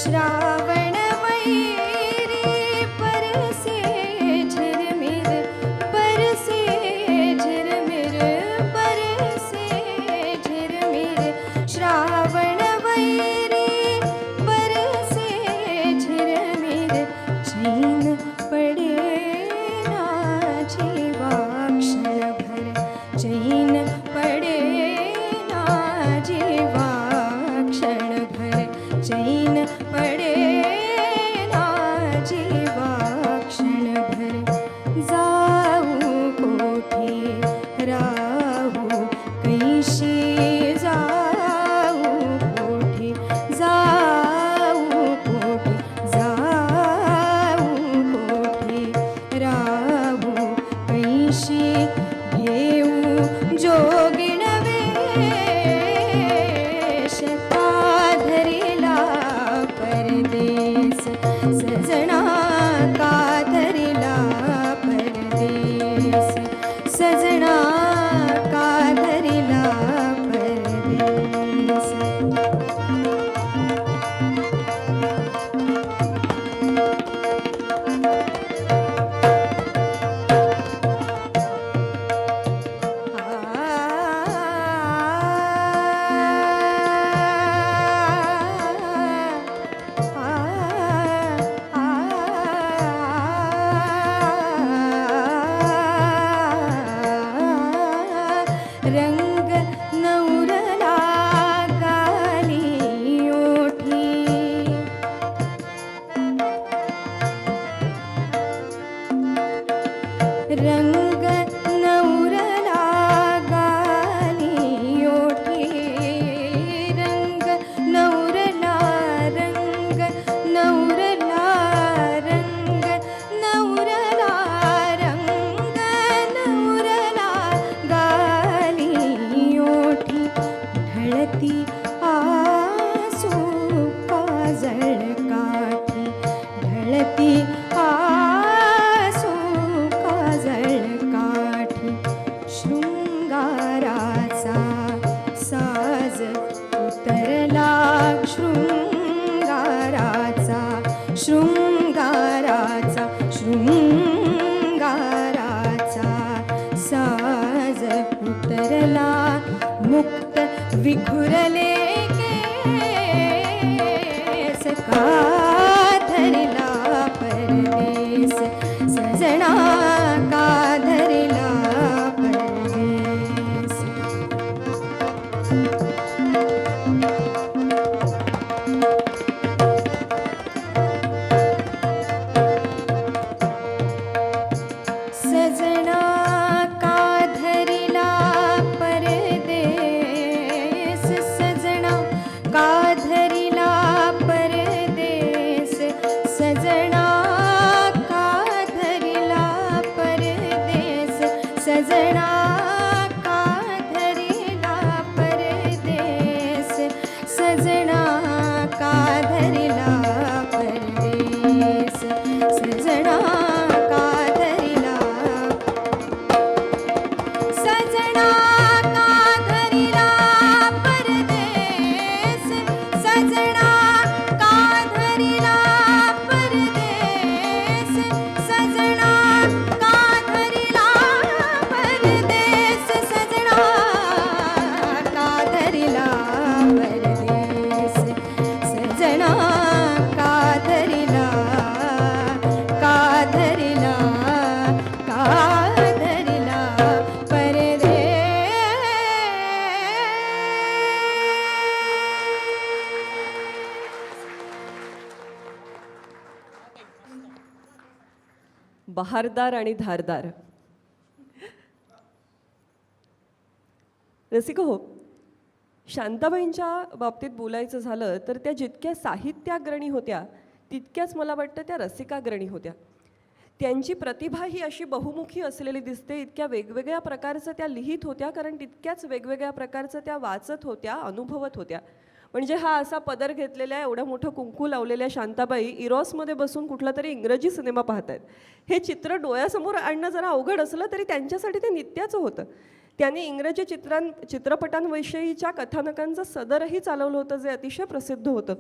श्रावण वैरी परसे झिरमिर परसे झिरमिर परसे झिरमिर श्रावण वैरी परसे झिरमिर चैन पडे ना जीवा क्षणभर चैन पडे ना जीवा क्षणभर चैन पडे ना जीवा क्षणभर जाऊ कोठे राहू कैशी जाऊ कोठे जाऊ कोठे जाऊ कोठे राहू कैशी घेऊ जोगिण वेश का धरिला परदेस सजना का धरिला परदेस सजना का धरिला परदेस रंग नवरला गाली ओठी रंग नवरला गाली ओठी रंग नवरला रंग नवरला रंग नवरला रंग नवरला गाली ओठी ढळती आसू काजळ काठी ढळती आसू काजळ काठी शृंगाराचा साज उतरला शृंगाराचा शृंगाराचा शृंगाराचा साज उतरला मुक्त विखुरले केस का धरिला परदेस सजना का धरिला परदेस सजना का धरिला परदेस सजना का धरिला परदेस सजना का धरिला परदेस सजना का धरिला परदेस सजना का धरिला परदेस सजना का धरिला सजना का धरिला परदेस सजना का धरिला परदेस सजना का धरिला परदेस सजना का धरिला परदेस सजना का धरिला बहारदार आणि धारदार. रसिक हो, शांताबाईंच्या बाबतीत बोलायचं झालं तर त्या जितक्या साहित्याग्रणी होत्या तितक्याच मला वाटतं त्या रसिकाग्रणी होत्या. त्यांची प्रतिभा ही अशी बहुमुखी असलेली दिसते. इतक्या वेगवेगळ्या प्रकारचं त्या लिहित होत्या, कारण तितक्याच वेगवेगळ्या प्रकारचं त्या वाचत होत्या, अनुभवत होत्या. म्हणजे हा असा पदर घेतलेल्या एवढं मोठं कुंकू लावलेल्या शांताबाई इरॉसमध्ये बसून कुठला तरी इंग्रजी सिनेमा पाहत आहेत. हे चित्र डोळ्यासमोर आणणं जरा अवघड असलं तरी त्यांच्यासाठी ते नित्याचं होतं. त्यांनी इंग्रजी चित्रपटांविषयीच्या कथानकांचं सदरही चालवलं होतं, जे अतिशय प्रसिद्ध होतं.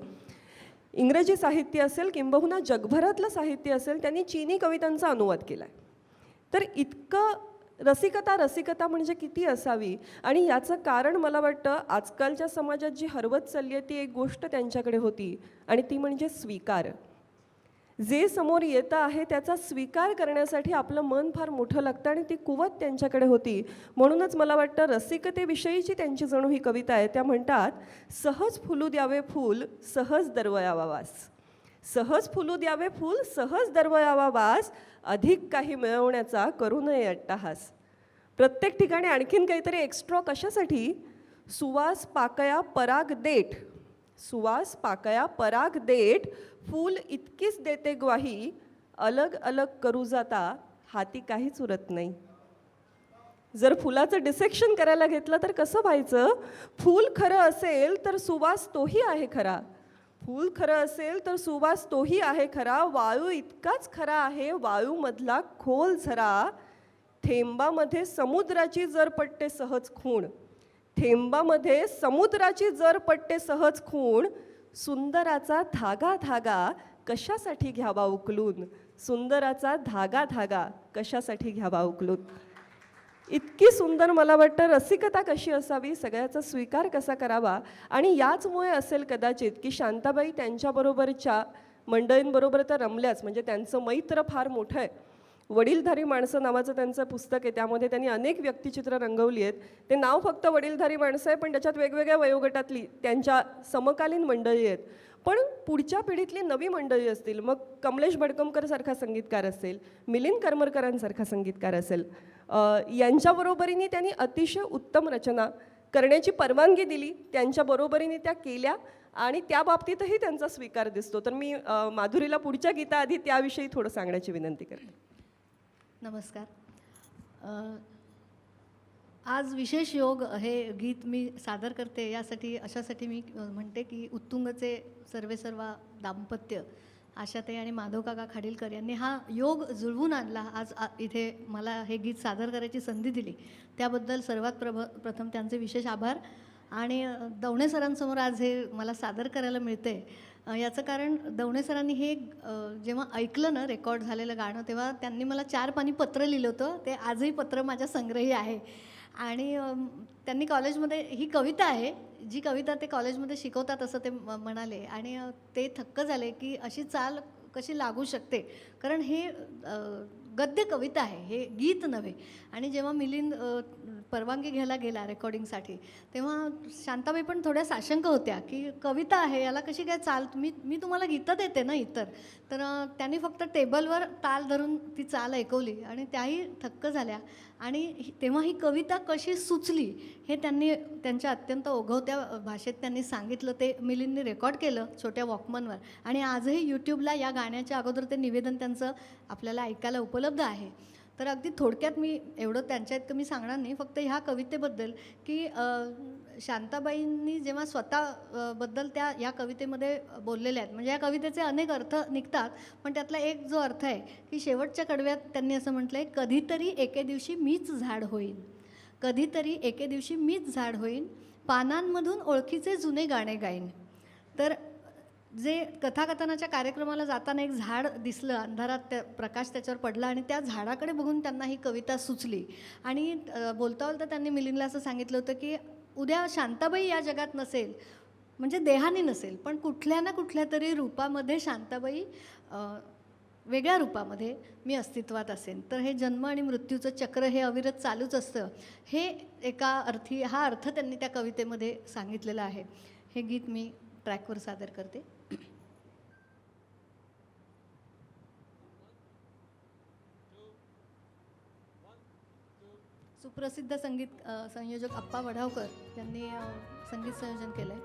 इंग्रजी साहित्य असेल किंबहुना जगभरातलं साहित्य असेल त्यांनी चीनी कवितांचा अनुवाद केला आहे. तर इतकं रसिकता म्हणजे किती असावी. आणि याचं कारण मला वाटतं आजकालच्या समाजात जी हरवत चालली आहे ती एक गोष्ट त्यांच्याकडे होती आणि ती म्हणजे स्वीकार. जे समोर येतं आहे त्याचा स्वीकार करण्यासाठी आपलं मन फार मोठं लागतं आणि ती कुवत त्यांच्याकडे होती. म्हणूनच मला वाटतं रसिकतेविषयीची त्यांची जणू ही कविता आहे. त्या म्हणतात, सहज फुलू द्यावे फूल सहज दरवयावा वास, सहज फुलू द्यावे फूल सहज दरवयावा वास, अधिक काही मिळवण्याचा करू नये अट्टाहास. प्रत्येक ठिकाणी आणखीन काहीतरी एक्स्ट्रा कशासाठी. सुवास पाकया पराग देठ, सुवास पाकया पराग देठ, फूल इतकीच देते ग्वाही, अलग अलग करू जाता हाती काहीच उरत नाही. जर फुलाचं डिसेक्शन करायला घेतलं तर कसं व्हायचं. फूल खरं असेल तर सुवास तोही आहे खरा, फूल खरं असेल तर सुवास तोही आहे खरा, वाळू इतकाच खरा आहे वाळूमधला खोल झरा, थेंबामध्ये समुद्राची जर पडते सहज खूण, थेंबामध्ये समुद्राची जर पडते सहज खूण, सुंदराचा धागा धागा कशासाठी घ्यावा उकलून, सुंदराचा धागा धागा कशासाठी घ्यावा उकलून. इतकी सुंदर मला वाटतं रसिकता कशी असावी, सगळ्याचा स्वीकार कसा करावा. आणि याचमुळे असेल कदाचित की शांताबाई त्यांच्याबरोबरच्या मंडळींबरोबर तर रमल्याच, म्हणजे त्यांचं मैत्र फार मोठं आहे. वडीलधारी माणसं नावाचं त्यांचं पुस्तक आहे, त्यामध्ये त्यांनी अनेक व्यक्तिचित्र रंगवली आहेत. ते नाव फक्त वडीलधारी माणसं आहे पण त्याच्यात वेगवेगळ्या वयोगटातली त्यांच्या समकालीन मंडळी आहेत. पण पुढच्या पिढीतली नवी मंडळी असतील, मग कमलेश बडकमकरसारखा संगीतकार असेल, मिलिंद करमरकरांसारखा संगीतकार असेल, यांच्याबरोबरीने त्यांनी अतिशय उत्तम रचना करण्याची परवानगी दिली, त्यांच्या बरोबरीने त्या केल्या आणि त्या बाबतीतही त्यांचा स्वीकार दिसतो. तर मी माधुरीला पुढच्या गीताआधी त्याविषयी थोडं सांगण्याची विनंती करते. नमस्कार. आज विशेष योग हे गीत मी सादर करते यासाठी अशासाठी मी म्हणते की उत्तुंगचे सर्वेसर्वा दाम्पत्य आशाताई आणि माधवकाका खाडीलकर यांनी हा योग जुळवून आणला. आज इथे मला हे गीत सादर करायची संधी दिली त्याबद्दल सर्वात प्रथम त्यांचे विशेष आभार. आणि दवणे सरांसमोर आज हे मला सादर करायला मिळते याचं कारण दवणे सरांनी हे जेव्हा ऐकलं ना रेकॉर्ड झालेलं गाणं तेव्हा त्यांनी मला 4 पानी पत्र लिहिलं होतं. ते आजही पत्र माझ्या संग्रही आहे. आणि त्यांनी कॉलेजमध्ये ही कविता आहे, जी कविता ते कॉलेजमध्ये शिकवतात असं ते म्हणाले. आणि ते थक्क झाले की अशी चाल कशी लागू शकते, कारण हे गद्य कविता आहे, हे गीत नव्हे. आणि जेव्हा मिलिंद परवानगी घ्यायला गेला रेकॉर्डिंगसाठी तेव्हा शांताबाई पण थोड्या साशंक होत्या की कविता आहे याला कशी काय चाल, मी तुम्हाला गीतं देते ना इतर. तर त्यांनी फक्त टेबलवर ताल धरून ती चाल ऐकवली आणि त्याही थक्क झाल्या. आणि तेव्हा ही कविता कशी सुचली हे त्यांनी त्यांच्या अत्यंत ओघवत्या भाषेत त्यांनी सांगितलं. ते मिलिंदने रेकॉर्ड केलं छोट्या वॉकमनवर आणि आजही यूट्यूबला या गाण्याच्या अगोदर ते निवेदन त्यांचं आपल्याला ऐकायला उपलब्ध आहे. तर अगदी थोडक्यात मी एवढं त्यांच्या इतकं मी सांगणार नाही, फक्त ह्या कवितेबद्दल की शांताबाईंनी जेव्हा स्वतःबद्दल या कवितेमध्ये बोललेल्या आहेत, म्हणजे या कवितेचे अनेक अर्थ निघतात पण त्यातला एक जो अर्थ आहे की शेवटच्या कडव्यात त्यांनी असं म्हटलं आहे, कधीतरी एके दिवशी मीच झाड होईन, कधीतरी एके दिवशी मीच झाड होईन, पानांमधून ओळखीचे जुने गाणे गाईन. तर जे कथाकथनाच्या कार्यक्रमाला जाताना एक झाड दिसलं अंधारात, त्या प्रकाश त्याच्यावर पडला आणि त्या झाडाकडे बघून त्यांना ही कविता सुचली. आणि बोलता बोलता त्यांनी मिलिंदला असं सांगितलं होतं की उद्या शांताबाई या जगात नसेल, म्हणजे देहाने नसेल पण कुठल्या ना कुठल्या तरी रूपामध्ये शांताबाई वेगळ्या रूपामध्ये मी अस्तित्वात असेन. तर हे जन्म आणि मृत्यूचं चक्र हे अविरत चालूच असतं, हे एका अर्थी हा अर्थ त्यांनी त्या कवितेमध्ये सांगितलेला आहे. हे गीत मी ट्रॅकवर सादर करते. सुप्रसिद्ध संगीत संयोजक अप्पा वढावकर यांनी संगीत संयोजन केलं आहे.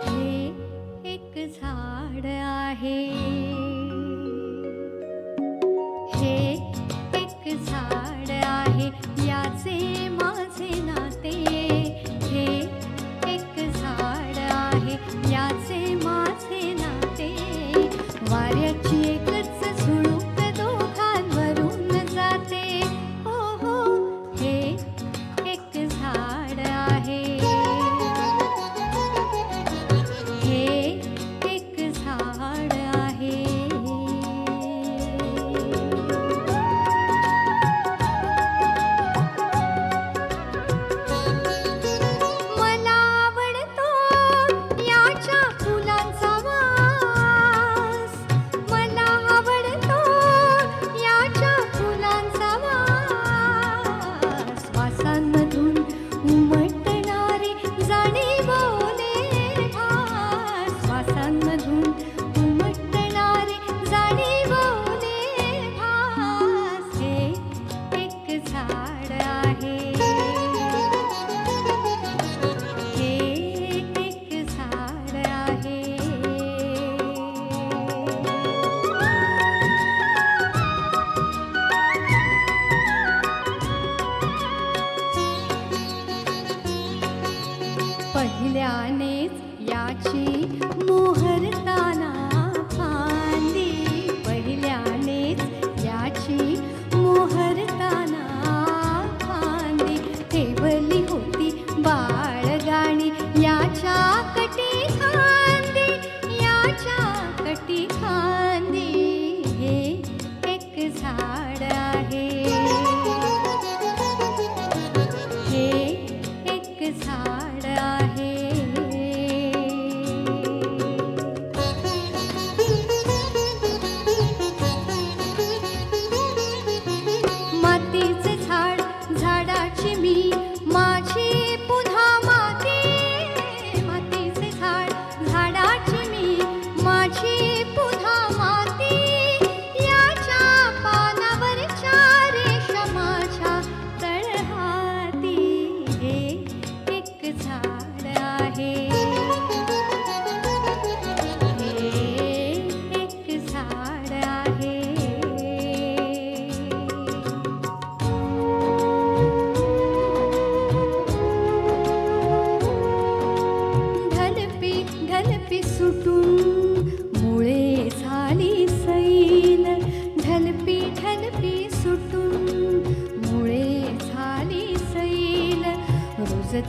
हे एक झाड आहे, हे एक झाड आहे, याचे माझे नाते. हे एक झाड आहे, याचे माझे नाते. वाऱ्याची एकच झुळूक दोघांवरून जाते. हो हो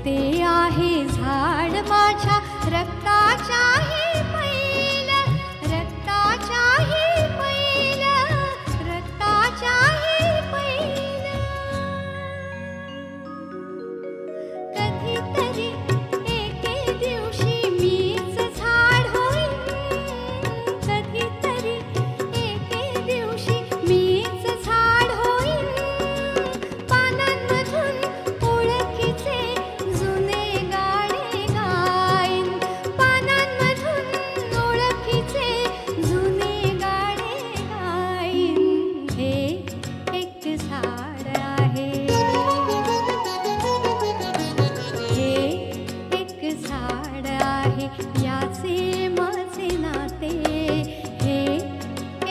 ते आहे झाड माझ्या रक्ताच्याही पहिलं, रक्ताच्याही पहिलं, रक्ताच्याही पहिलं. कधीतरी एके दिवशी मीच झाड होईल, कधीतरी एके दिवशी मीच झाड होईल. पानांमधून ओळखीचे जुने गाणे गाईन, पानांमधून ओळखीचे जुने गाणे गाईन. हे एक झाड आहे, हे एक झाड आहे, याचे माझे नाते. हे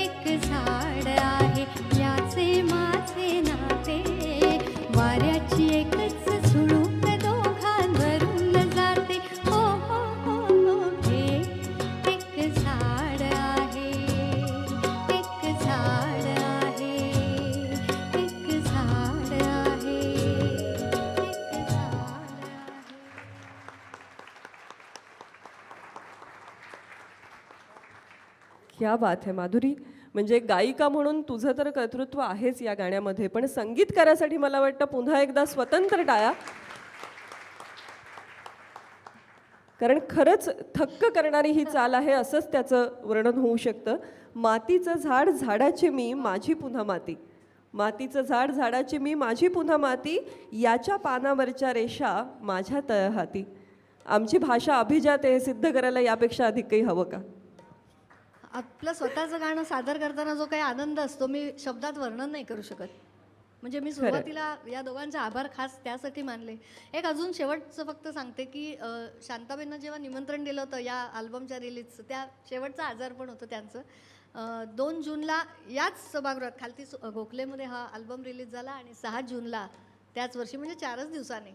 एक झाड आहे, याचे माझे नाते. वाऱ्याची एकच झुळूक दोघांवरून जाते. हो हो हो हो. हे एक झाड आहे, एक झाड आहे, एक झाड आहे, एक झाड आहे. क्या बात है माधुरी. म्हणजे गायिका म्हणून तुझं तर कर्तृत्व आहेच या गाण्यामध्ये, पण संगीतकारासाठी मला वाटतं पुन्हा एकदा स्वतंत्र टाळ्या. कारण खरंच थक्क करणारी ही चाल आहे, असंच त्याचं वर्णन होऊ शकतं. मातीचं झाड झाडाची मी माझी पुन्हा माती, मातीचं झाड झाडाची मी माझी पुन्हा माती, याच्या पानावरच्या रेषा माझ्या तळहाती. आमची भाषा अभिजात आहे हे सिद्ध करायला यापेक्षा अधिक काही हवं का? आपलं स्वतःचं गाणं सादर करताना जो काही आनंद असतो मी शब्दात वर्णन नाही करू शकत. म्हणजे मी सुरुवातीला या दोघांचे आभार खास त्यासाठी मानले. एक अजून शेवटचं फक्त सांगते की शांताबाईंना जेव्हा निमंत्रण दिलं होतं या अल्बमच्या रिलीजचं, त्या शेवटचं आजारपण होतं त्यांचं. 2 जूनला याच सभागृहात खालती गोखलेमध्ये हा अल्बम रिलीज झाला आणि 6 जूनला त्याच वर्षी म्हणजे 4च दिवसांनी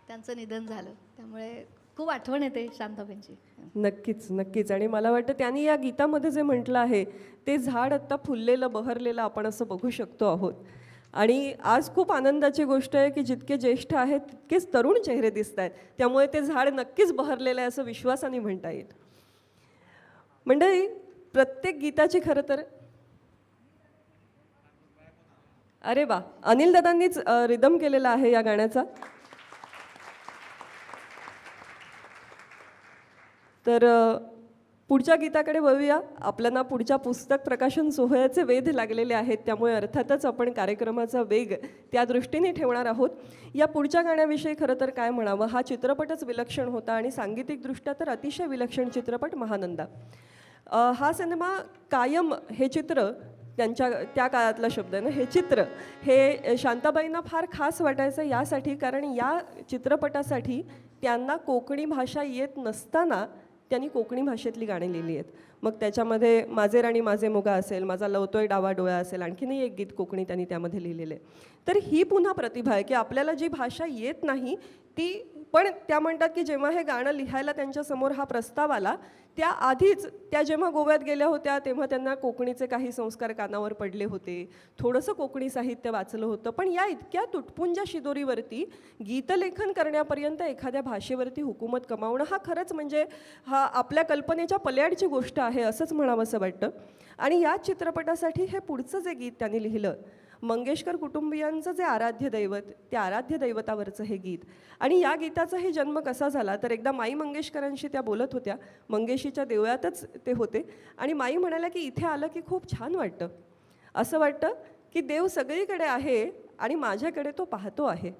त्यांचं निधन झालं. त्यामुळे खूप आठवण येते शांताबाईंची. नक्कीच नक्कीच. आणि मला वाटतं त्यांनी या गीतामध्ये जे म्हटलं आहे ते झाड आत्ता फुललेलं बहरलेलं आपण असं बघू शकतो आहोत. आणि आज खूप आनंदाची गोष्ट आहे की जितके ज्येष्ठ आहेत तितकेच तरुण चेहरे दिसत आहेत, त्यामुळे ते झाड नक्कीच बहरलेलं आहे असं विश्वासाने म्हणता येईल. मंडळी, प्रत्येक गीताची खरं तर अरे वा, अनिल दादांनीच रिदम केलेला आहे या गाण्याचा. तर पुढच्या गीताकडे वळूया. आपल्याला पुढच्या पुस्तक प्रकाशन सोहळ्याचे वेध लागलेले आहेत, त्यामुळे अर्थातच आपण कार्यक्रमाचा वेग त्या दृष्टीने ठेवणार आहोत. या पुढच्या गाण्याविषयी खरं तर काय म्हणावं, हा चित्रपटच विलक्षण होता आणि सांगीतिकदृष्ट्या तर अतिशय विलक्षण चित्रपट महानंदा. हा सिनेमा कायम हे चित्र त्या काळातला शब्द आहे ना, हे चित्र हे शांताबाईंना फार खास वाटायचं यासाठी, कारण या चित्रपटासाठी त्यांना कोकणी भाषा येत नसताना त्यांनी कोकणी भाषेतली गाणी लिहिली आहेत. मग त्याच्यामध्ये माझे राणी माझे मुगा असेल, माझा लवतोय डावा डोळा असेल, आणखीनही एक गीत कोकणी त्यांनी त्यामध्ये लिहिलेलं आहे. तर ही पुन्हा प्रतिभा आहे की आपल्याला जी भाषा येत नाही ती, पण त्या म्हणतात की जेव्हा हे गाणं लिहायला त्यांच्यासमोर हा प्रस्ताव आला त्याआधीच त्या जेव्हा गोव्यात गेल्या होत्या तेव्हा त्यांना कोकणीचे काही संस्कार कानावर पडले होते, थोडंसं कोकणी साहित्य वाचलं होतं. पण या इतक्या तुटपुंज्या शिदोरीवरती गीतलेखन करण्यापर्यंत एखाद्या भाषेवरती हुकूमत कमावणं हा खरंच म्हणजे हा आपल्या कल्पनेच्या पल्याडची गोष्ट आहे असंच म्हणावंसं वाटतं. आणि या चित्रपटासाठी हे पुढचं जे गीत त्यांनी लिहिलं, मंगेशकर कुटुंबियांचं जे आराध्य दैवत, त्या आराध्य दैवतावरचं हे गीत. आणि या गीताचाही जन्म कसा झाला तर एकदा माई मंगेशकरांशी त्या बोलत होत्या, मंगेशीच्या देवळातच ते होते, आणि माई म्हणाल्या की इथे आलं की खूप छान वाटतं, असं वाटतं की देव सगळीकडे आहे आणि माझ्याकडे तो पाहतो आहे.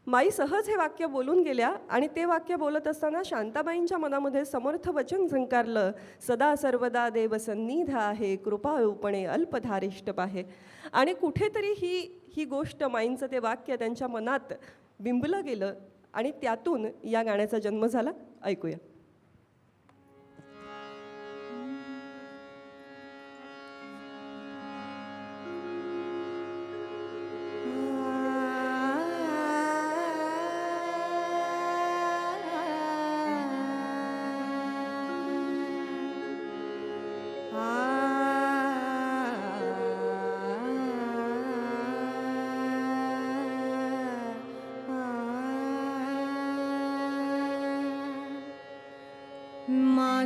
माई सहज हे वाक्य बोलून गेल्या आणि ते वाक्य बोलत असताना शांताबाईंच्या मनामध्ये समर्थ वचन झंकारलं, सदा सर्वदा देव सन्निध आहे, कृपाळूपणे अल्पधारिष्ट पाहे. आणि कुठेतरी ही गोष्ट, माईंचं ते वाक्य त्यांच्या मनात बिंबलं गेलं आणि त्यातून या गाण्याचा जन्म झाला. ऐकूया.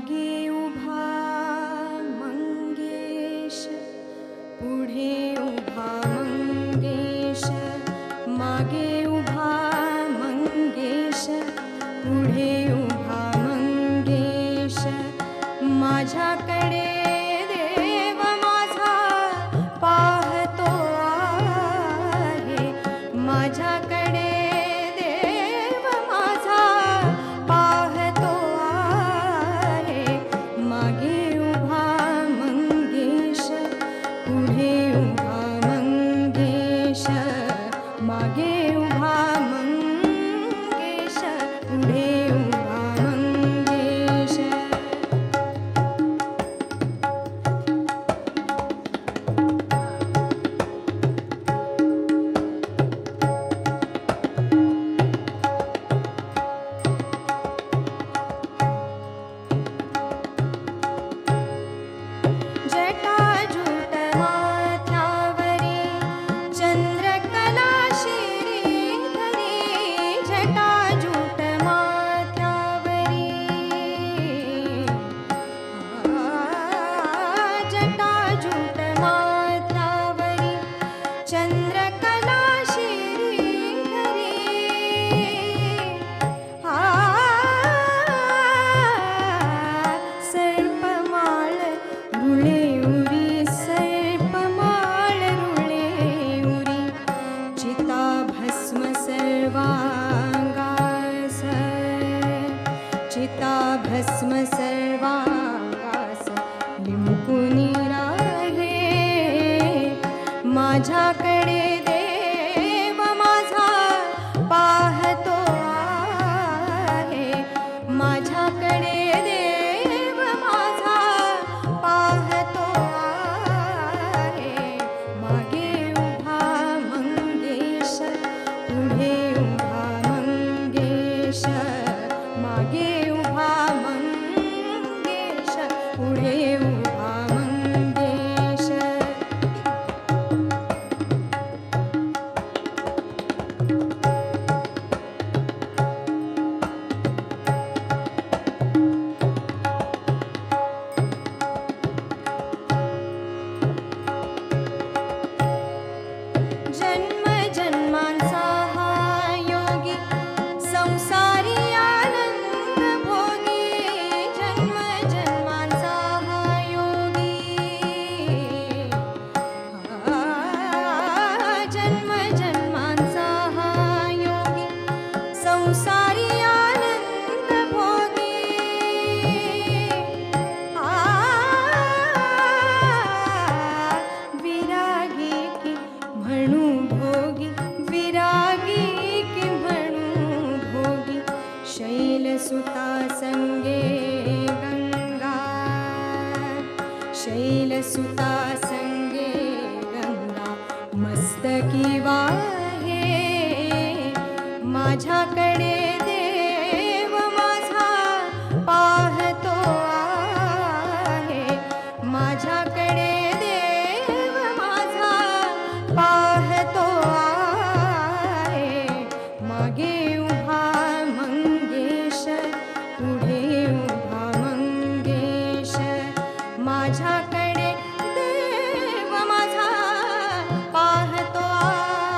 मागे उभा मंगेश, पुढे उभा मंगेश, मागे उभा मंगेश, पुढे उभा मंगेश, माझ्याकडे देव माझा पाहतो आहे, माझ्याकडे देव माझा पाहतो आहे, मागे उभा मंगेश, पुढे उभा मंगेश, मागे उभा मंगेश, पुढे उभा मंगेश. जटाजूट माथ्यावरी चंद्रकला शिरीधरी, जटाजूट माथ्यावरी, जटाजूट माथ्यावरी चंद्रकला शिरीधरी, सर्पमाळ रुळे उरी, सर्पमाळ रुळे उरी, चिता भस्म सर्वांगास, चिता भस्म सर्वांगास, लिंपुनी राहे, माझ्याकडे देव माझा पाहतो आहे, माझ्याकडे देव माझा पाहतो आहे, मागे उभा मंगेश, पुढे उभा मंगेश, मागे उभा मंगेश, पुढे उभा मंगेश. जन्म जन्मांचा हा योगी, संसारी आनंद भोगी, जन्म जन्मांचा हा योगी, जन्म जन्मांचा हा योगी, संसारी आनंद भोगी, विरागी की म्हणू भोगी, विरागी की म्हणू भोगी, शैलसुता संगे गंगा, शैलसुता संगे गंगा, मस्तकी वाहे, माझ्याकडे देव माझा पाहतो आहे, माझ्याकडे देव माझा पाहतो आहे, मागे उभा मंगेश, पुढे उभा मंगेश, माझ्याकडे देव माझा पाहतो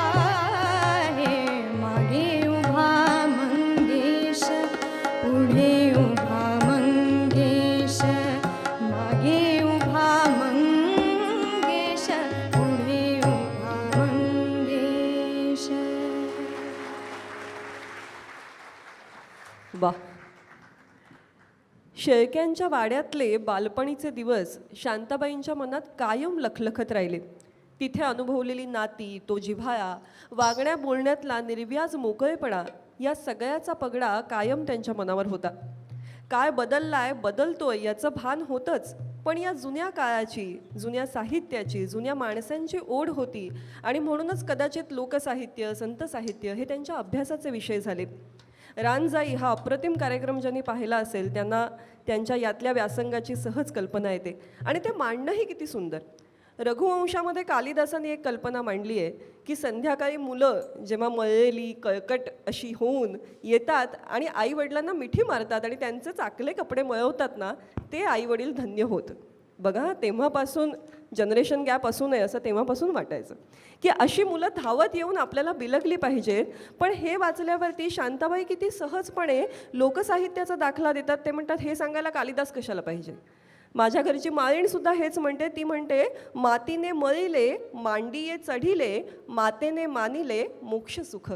आहे, मागे उभा मंगेश, पुढे उभा मंगेश, मागे उभा मंगेश, पुढे उभा मंगेश. वा. शेळक्यांच्या वाड्यातले बालपणीचे दिवस शांताबाईंच्या मनात कायम लखलखत राहिले. तिथे अनुभवलेली नाती, तो जिव्हाळा, वागण्या बोलण्यातला निर्व्याज मोकळेपणा, या सगळ्याचा पगडा कायम त्यांच्या मनावर होता. काळ बदललाय, बदलतोय याचं भान होतंच, पण या जुन्या काळाची, जुन्या साहित्याची, जुन्या माणसांची ओढ होती आणि म्हणूनच कदाचित लोकसाहित्य, संत साहित्य हे त्यांच्या अभ्यासाचे विषय झाले. रानजाई हा अप्रतिम कार्यक्रम ज्यांनी पाहिला असेल त्यांना त्यांच्या यातल्या व्यासंगाची सहज कल्पना येते आणि ते मांडणंही किती सुंदर. रघुवंशामध्ये कालिदासाने एक कल्पना मांडली आहे की संध्याकाळी मुलं जेव्हा मळलेली कळकट अशी होऊन येतात आणि आईवडिलांना मिठी मारतात आणि त्यांचे चाकले कपडे मळवतात ना, ते आईवडील धन्य होत. बघा, तेव्हापासून जनरेशन गॅप असू नये असं तेव्हापासून वाटायचं की अशी मुलं धावत येऊन आपल्याला बिलगली पाहिजेत. पण हे वाचल्यावरती शांताबाई किती सहजपणे लोकसाहित्याचा दाखला देतात. ते म्हणतात, हे सांगायला कालिदास कशाला पाहिजे. माझ्या घरची माळीणसुद्धा हेच म्हणते. ती म्हणते, मातीने मळिले मांडिये चढिले, मातेने मानिले मोक्ष सुख.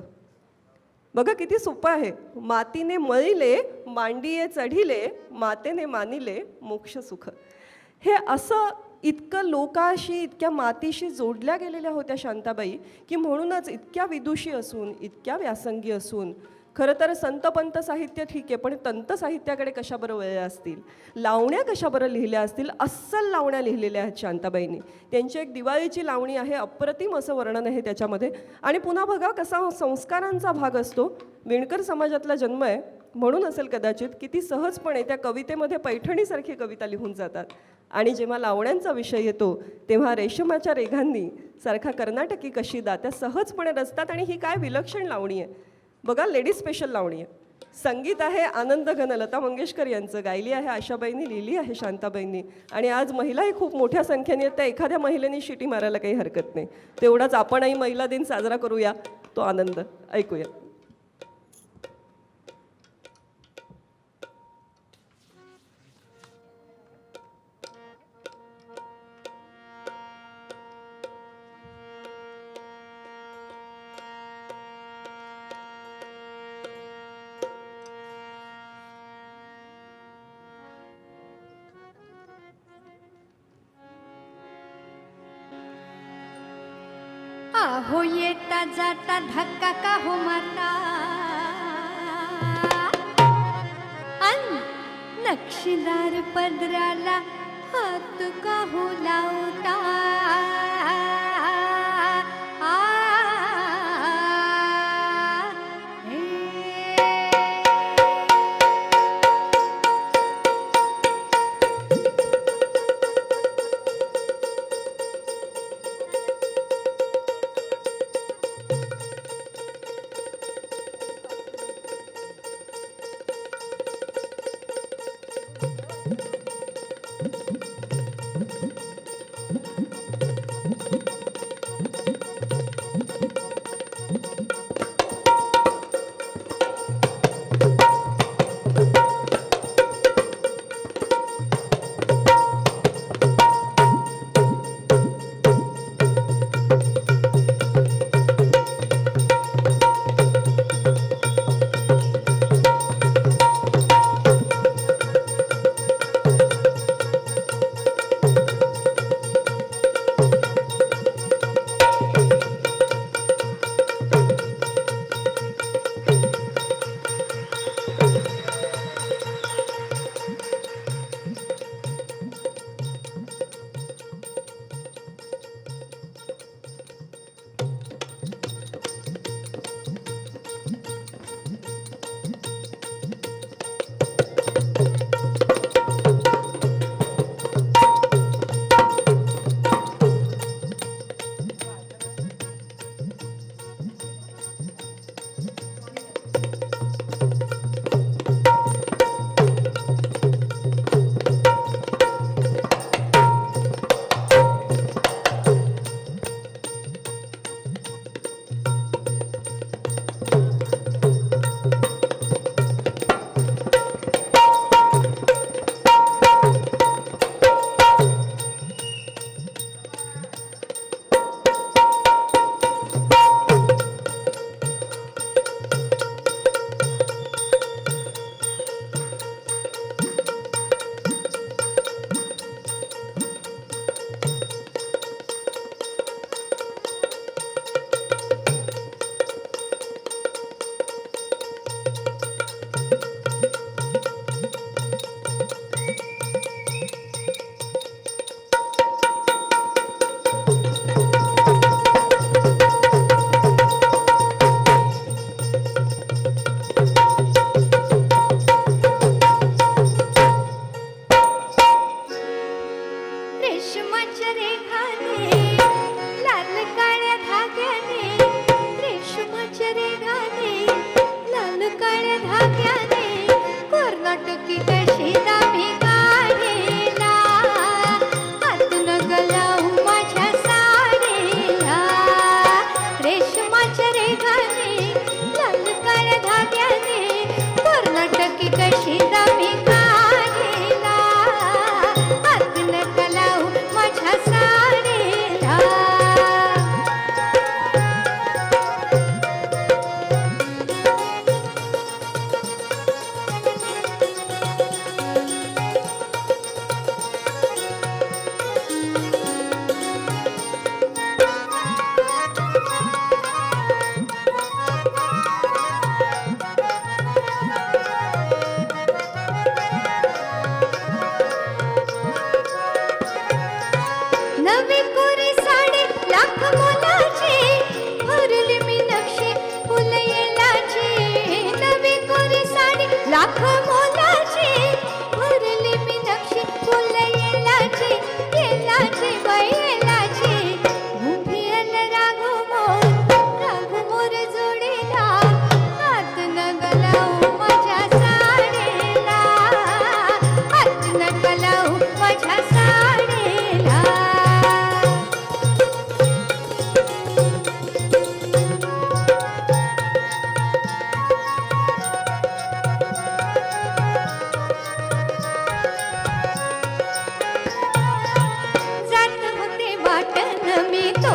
बघा किती सोपं आहे. मातीने मळिले मांडिये चढिले, मातेने मानिले मोक्ष सुख. हे असं इतकं लोकाशी, इतक्या मातीशी जोडल्या गेलेल्या होत्या शांताबाई की म्हणूनच इतक्या विदुषी असून, इतक्या व्यासंगी असून, खरं तर संतपंत साहित्य ठीक आहे, पण तंत साहित्याकडे कशा बरं वळल्या असतील, लावण्या कशा बरं लिहिल्या असतील. अस्सल लावण्या लिहिलेल्या आहेत शांताबाईंनी. त्यांची एक दिवाळीची लावणी आहे, अप्रतिम असं वर्णन आहे त्याच्यामध्ये. आणि पुन्हा बघा कसा संस्कारांचा भाग असतो. विणकर समाजातला जन्म आहे म्हणून असेल कदाचित, किती सहजपणे त्या कवितेमध्ये पैठणीसारखी कविता लिहून जातात. आणि जेव्हा लावण्यांचा विषय येतो तेव्हा रेशमाच्या रेघांनी सारखा कर्नाटकी कशीदा त्या सहजपणे रचतात. आणि ही काय विलक्षण लावणी आहे बघा, लेडीज स्पेशल लावणी आहे. संगीत आहे आनंद घन लता मंगेशकर यांचं, गायली आहे आशाबाईंनी, लिहिली आहे शांताबाईंनी. आणि आज महिलाही खूप मोठ्या संख्येने आहेत. त्या एखाद्या महिलेने शिटी मारायला काही हरकत नाही. तेवढाच आपणही महिला दिन साजरा करूया, तो आनंद ऐकूया. आहो येता जाता धक्का का हो मारता, अन नक्षीदार पदराला हात का हो लावता.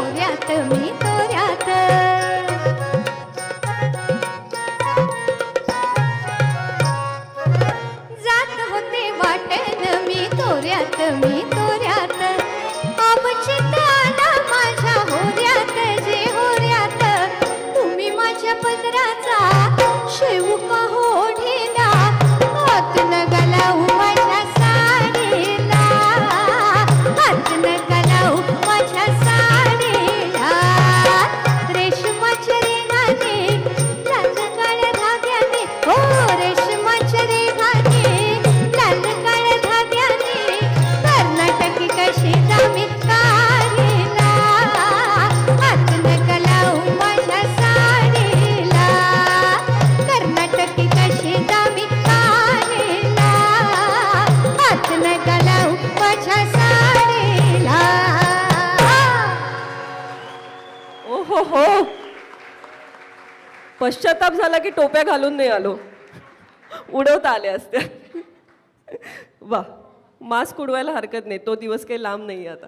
तोऱ्यात मी तोऱ्यात जात होते वाटेन मी तोऱ्यात अवचित आला माझ्या होऱ्यात जे होऱ्यात तुम्ही माझ्या पदराचा शेवू का ओढीला हात न गलाऊ माझ्या साडीला हात न गलाऊ माझ्या साडीला रेशमाच्या रेघाने लाल काळ्या धाग्याने हो रेशमाच्या रेघाने लाल काळ्या धाग्याने कर्नाटकी कशी दामीत काढीला हात न गलाऊ माझ्या साडीला कर्नाटकी कशी दामीत काढीला हात न गलाऊ माझ्या साडीला. ओहो हो, पश्चाताप झाला की टोप्या घालून नाही आलो, उडवता आल्या असत्या. वा, मास्क उडवायला हरकत नाही, तो दिवस काही लांब नाही आता.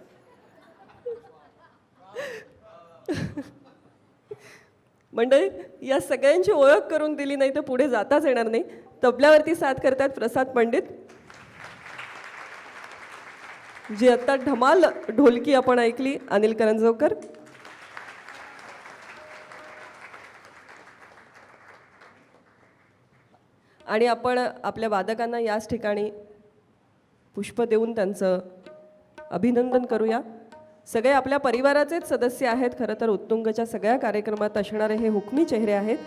मंडळी, या सगळ्यांची ओळख करून दिली नाही तर पुढे जाताच येणार नाही. तबल्यावरती साथ करतात प्रसाद पंडित, जी आत्ता धमाल ढोलकी आपण ऐकली अनिल करंजवकर. आणि आपण आपल्या वादकांना याच ठिकाणी पुष्प देऊन त्यांचं अभिनंदन करूया. सगळे आपल्या परिवाराचेच सदस्य आहेत. खरं तर उत्तुंगच्या सगळ्या कार्यक्रमात असणारे हे हुकमी चेहरे आहेत.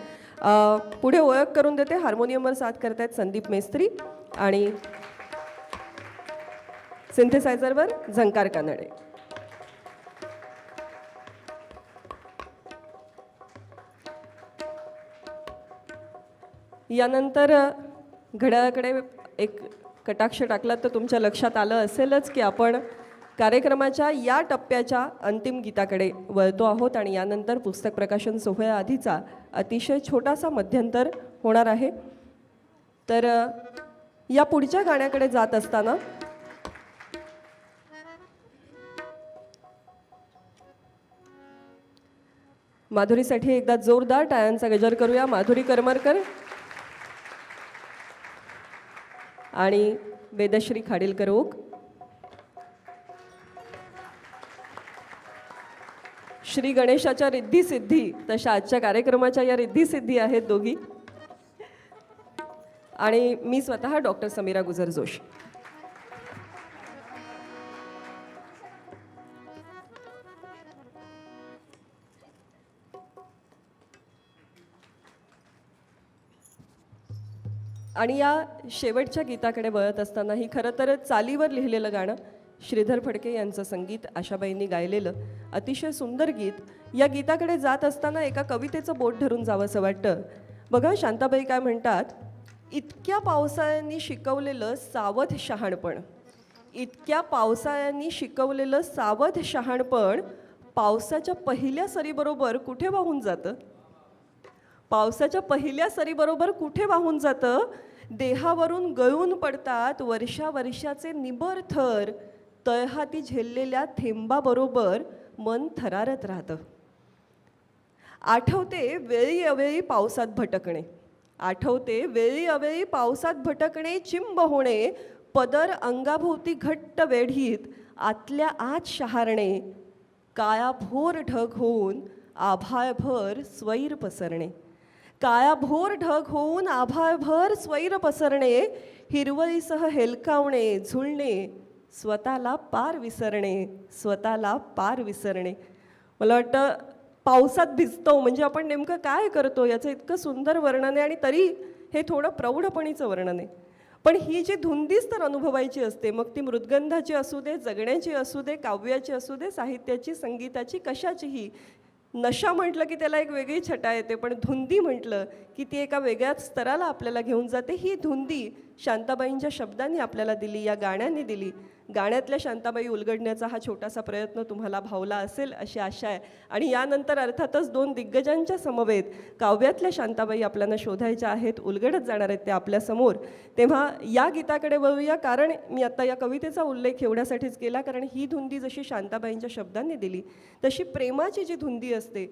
पुढे ओळख करून देते, हार्मोनियमवर साथ करतायत संदीप मेस्त्री आणि सिंथेसायझरवर झंकार कानडे. यानंतर घड्याळाकडे एक कटाक्ष टाकला तर तुमच्या लक्षात आलं असेलच की आपण कार्यक्रमाच्या या टप्प्याच्या अंतिम गीताकडे वळतो आहोत आणि यानंतर पुस्तक प्रकाशन सोहळ्याआधीचा अतिशय छोटासा मध्यंतर होणार आहे. तर या पुढच्या गाण्याकडे जात असताना माधुरीसाठी एकदा जोरदार टाळ्यांचा गजर करूया. माधुरी करमरकर आणि वेदश्री खाडीलकर ओक. श्री गणेशाच्या रिद्धी सिद्धी तशा आजच्या कार्यक्रमाच्या या रिद्धी सिद्धी आहेत दोघी. आणि मी स्वतः डॉक्टर समीरा गुजर जोशी. आणि या शेवटच्या गीताकडे वळत असताना ही खरं तर चालीवर लिहिलेलं गाणं, श्रीधर फडके यांचं संगीत, आशाबाईंनी गायलेलं अतिशय सुंदर गीत. या गीताकडे जात असताना एका कवितेचं बोट धरून जावंसं वाटतं. बघा शांताबाई काय म्हणतात, इतक्या पावसाळ्यांनी शिकवलेलं सावध शहाणपण, इतक्या पावसाळ्यांनी शिकवलेलं सावध शहाणपण पावसाच्या पहिल्या सरीबरोबर कुठे वाहून जातं, पावसाच्या पहिल्या सरीबरोबर कुठे वाहून जातं. देहावरून गळून पडतात वर्षावर्षाचे निबर थर, तळहाती झेललेल्या थेंबाबरोबर मन थरारत राहतं. आठवते वेळी अवेळी पावसात भटकणे, आठवते वेळी अवेळी पावसात भटकणे, चिंब होणे, पदर अंगाभोवती घट्ट वेढीत आतल्या आत शहारणे, काळाभोर ढग होऊन आभाळभर स्वैर पसरणे, काळाभोर ढग होऊन आभाळभर स्वैर पसरणे, हिरवळीसह हेलकावणे, झुलणे, स्वतःला पार विसरणे, स्वतःला पार विसरणे. मला वाटतं पावसात भिजतो म्हणजे आपण नेमकं काय करतो याचं इतकं सुंदर वर्णन आहे आणि तरी हे थोडं प्रौढपणीचं वर्णन आहे. पण ही जी धुंदीच तर अनुभवायची असते, मग ती मृदगंधाची असू दे, जगण्याची असू दे, काव्याची असू दे, साहित्याची, संगीताची, कशाचीही. नशा म्हटलं की त्याला एक वेगळी छटा येते, पण धुंदी म्हटलं की ती एका वेगळ्याच स्तराला आपल्याला घेऊन जाते. ही धुंदी शांताबाईंच्या शब्दांनी आपल्याला दिली, या गाण्यांनी दिली. गाण्यातल्या शांताबाई उलगडण्याचा हा छोटासा प्रयत्न तुम्हाला भावला असेल अशी आशा आहे. आणि यानंतर अर्थातच 2 दिग्गजांच्या समवेत काव्यातल्या शांताबाई आपल्याला शोधायच्या आहेत, उलगडत जाणार आहेत त्या आपल्यासमोर. तेव्हा या गीताकडे वळूया, कारण मी आत्ता या कवितेचा उल्लेख एवढ्यासाठीच केला, कारण ही धुंदी जशी शांताबाईंच्या शब्दांनी दिली तशी प्रेमाची जी धुंदी असते,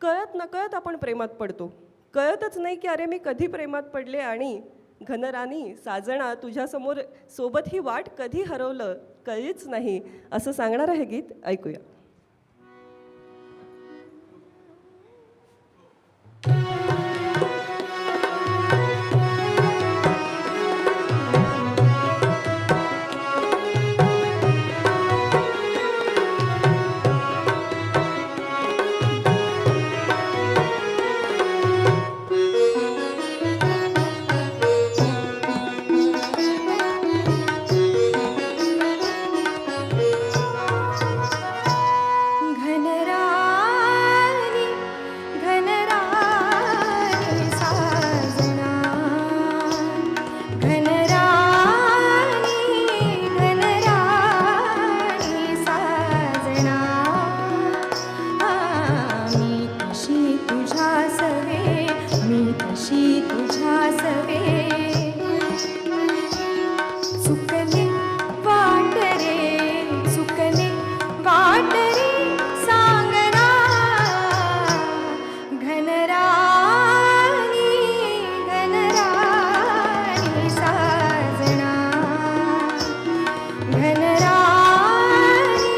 कळत नकळत आपण प्रेमात पडतो, कळतच नाही की अरे मी कधी प्रेमात पडले आणि घनराणी साजणा तुझ्यासमोर सोबत ही वाट कधी हरवलं कळीच नाही, असं सांगणार आहे गीत. ऐकूया. घनराणी घनराणी साजना घनराणी घनराणी साजना मी तशी तुझ्या सवे मी तशी तुझ्या सवे सुकले वाट रे सुकले वाट रे सांगना घनराणी घनराणी साजना घनराणी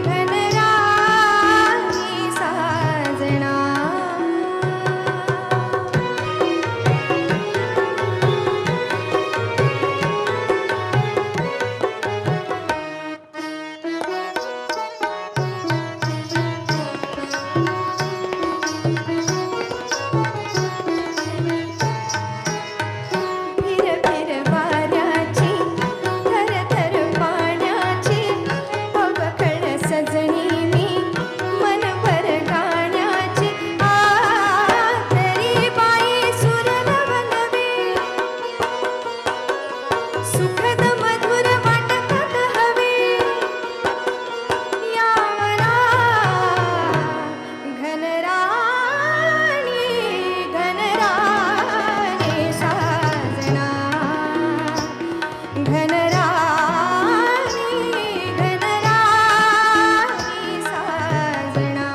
घनराणी साजना फिर फिर वाऱ्याची थर थर पाण्याची अवखळ सजणी मी मनभर गाण्याची तरी बाई सुर नवनवे सुखद मधुर वाटतात हवे यावना घनराणी घनराणी साजना घनराणी घनराणी साजना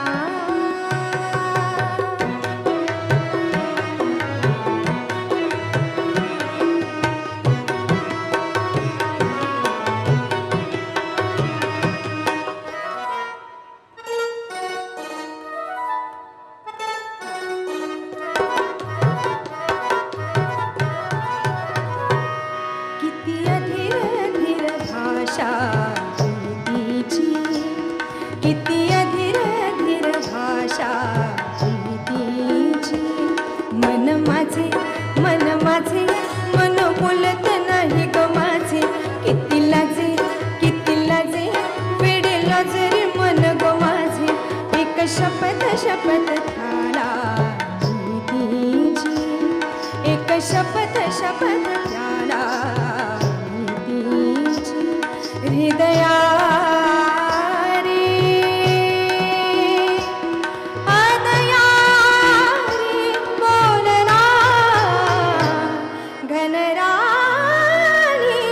किती अधीर धीर भाषा प्रीतीची किती अधीर धीर भाषा प्रीतीची मन माझे मन बोलत नाही ग माझे किती लाजे वेडे लाजरे मन ग माझे एक शपथ झाला प्रीतीची एक शपथ झाला प्रीतीची हृदया रे अदया रे बोलना घनराणी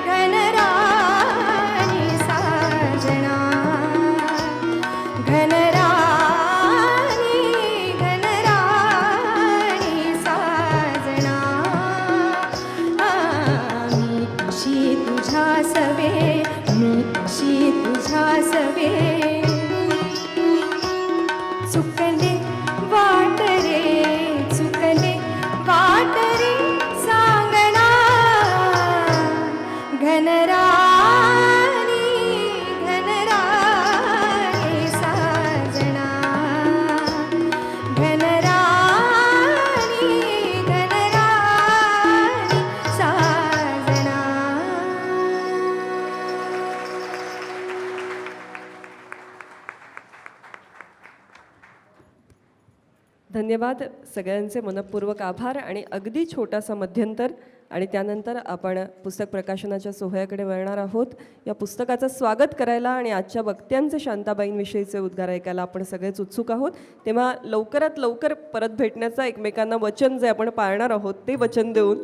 घनराणी साजना घनराणी घनराणी साजना धन्यवाद. सगळ्यांचे मनपूर्वक आभार आणि अगदी छोटासा मध्यंतर आणि त्यानंतर आपण पुस्तक प्रकाशनाच्या सोहळ्याकडे वळणार आहोत. या पुस्तकाचं स्वागत करायला आणि आजच्या वक्त्यांचे शांताबाईंविषयीचे उद्गार ऐकायला आपण सगळेच उत्सुक आहोत. तेव्हा लवकरात लवकर परत भेटण्याचा एकमेकांना वचन जे आपण पाळणार आहोत ते वचन देऊन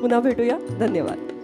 पुन्हा भेटूया. धन्यवाद.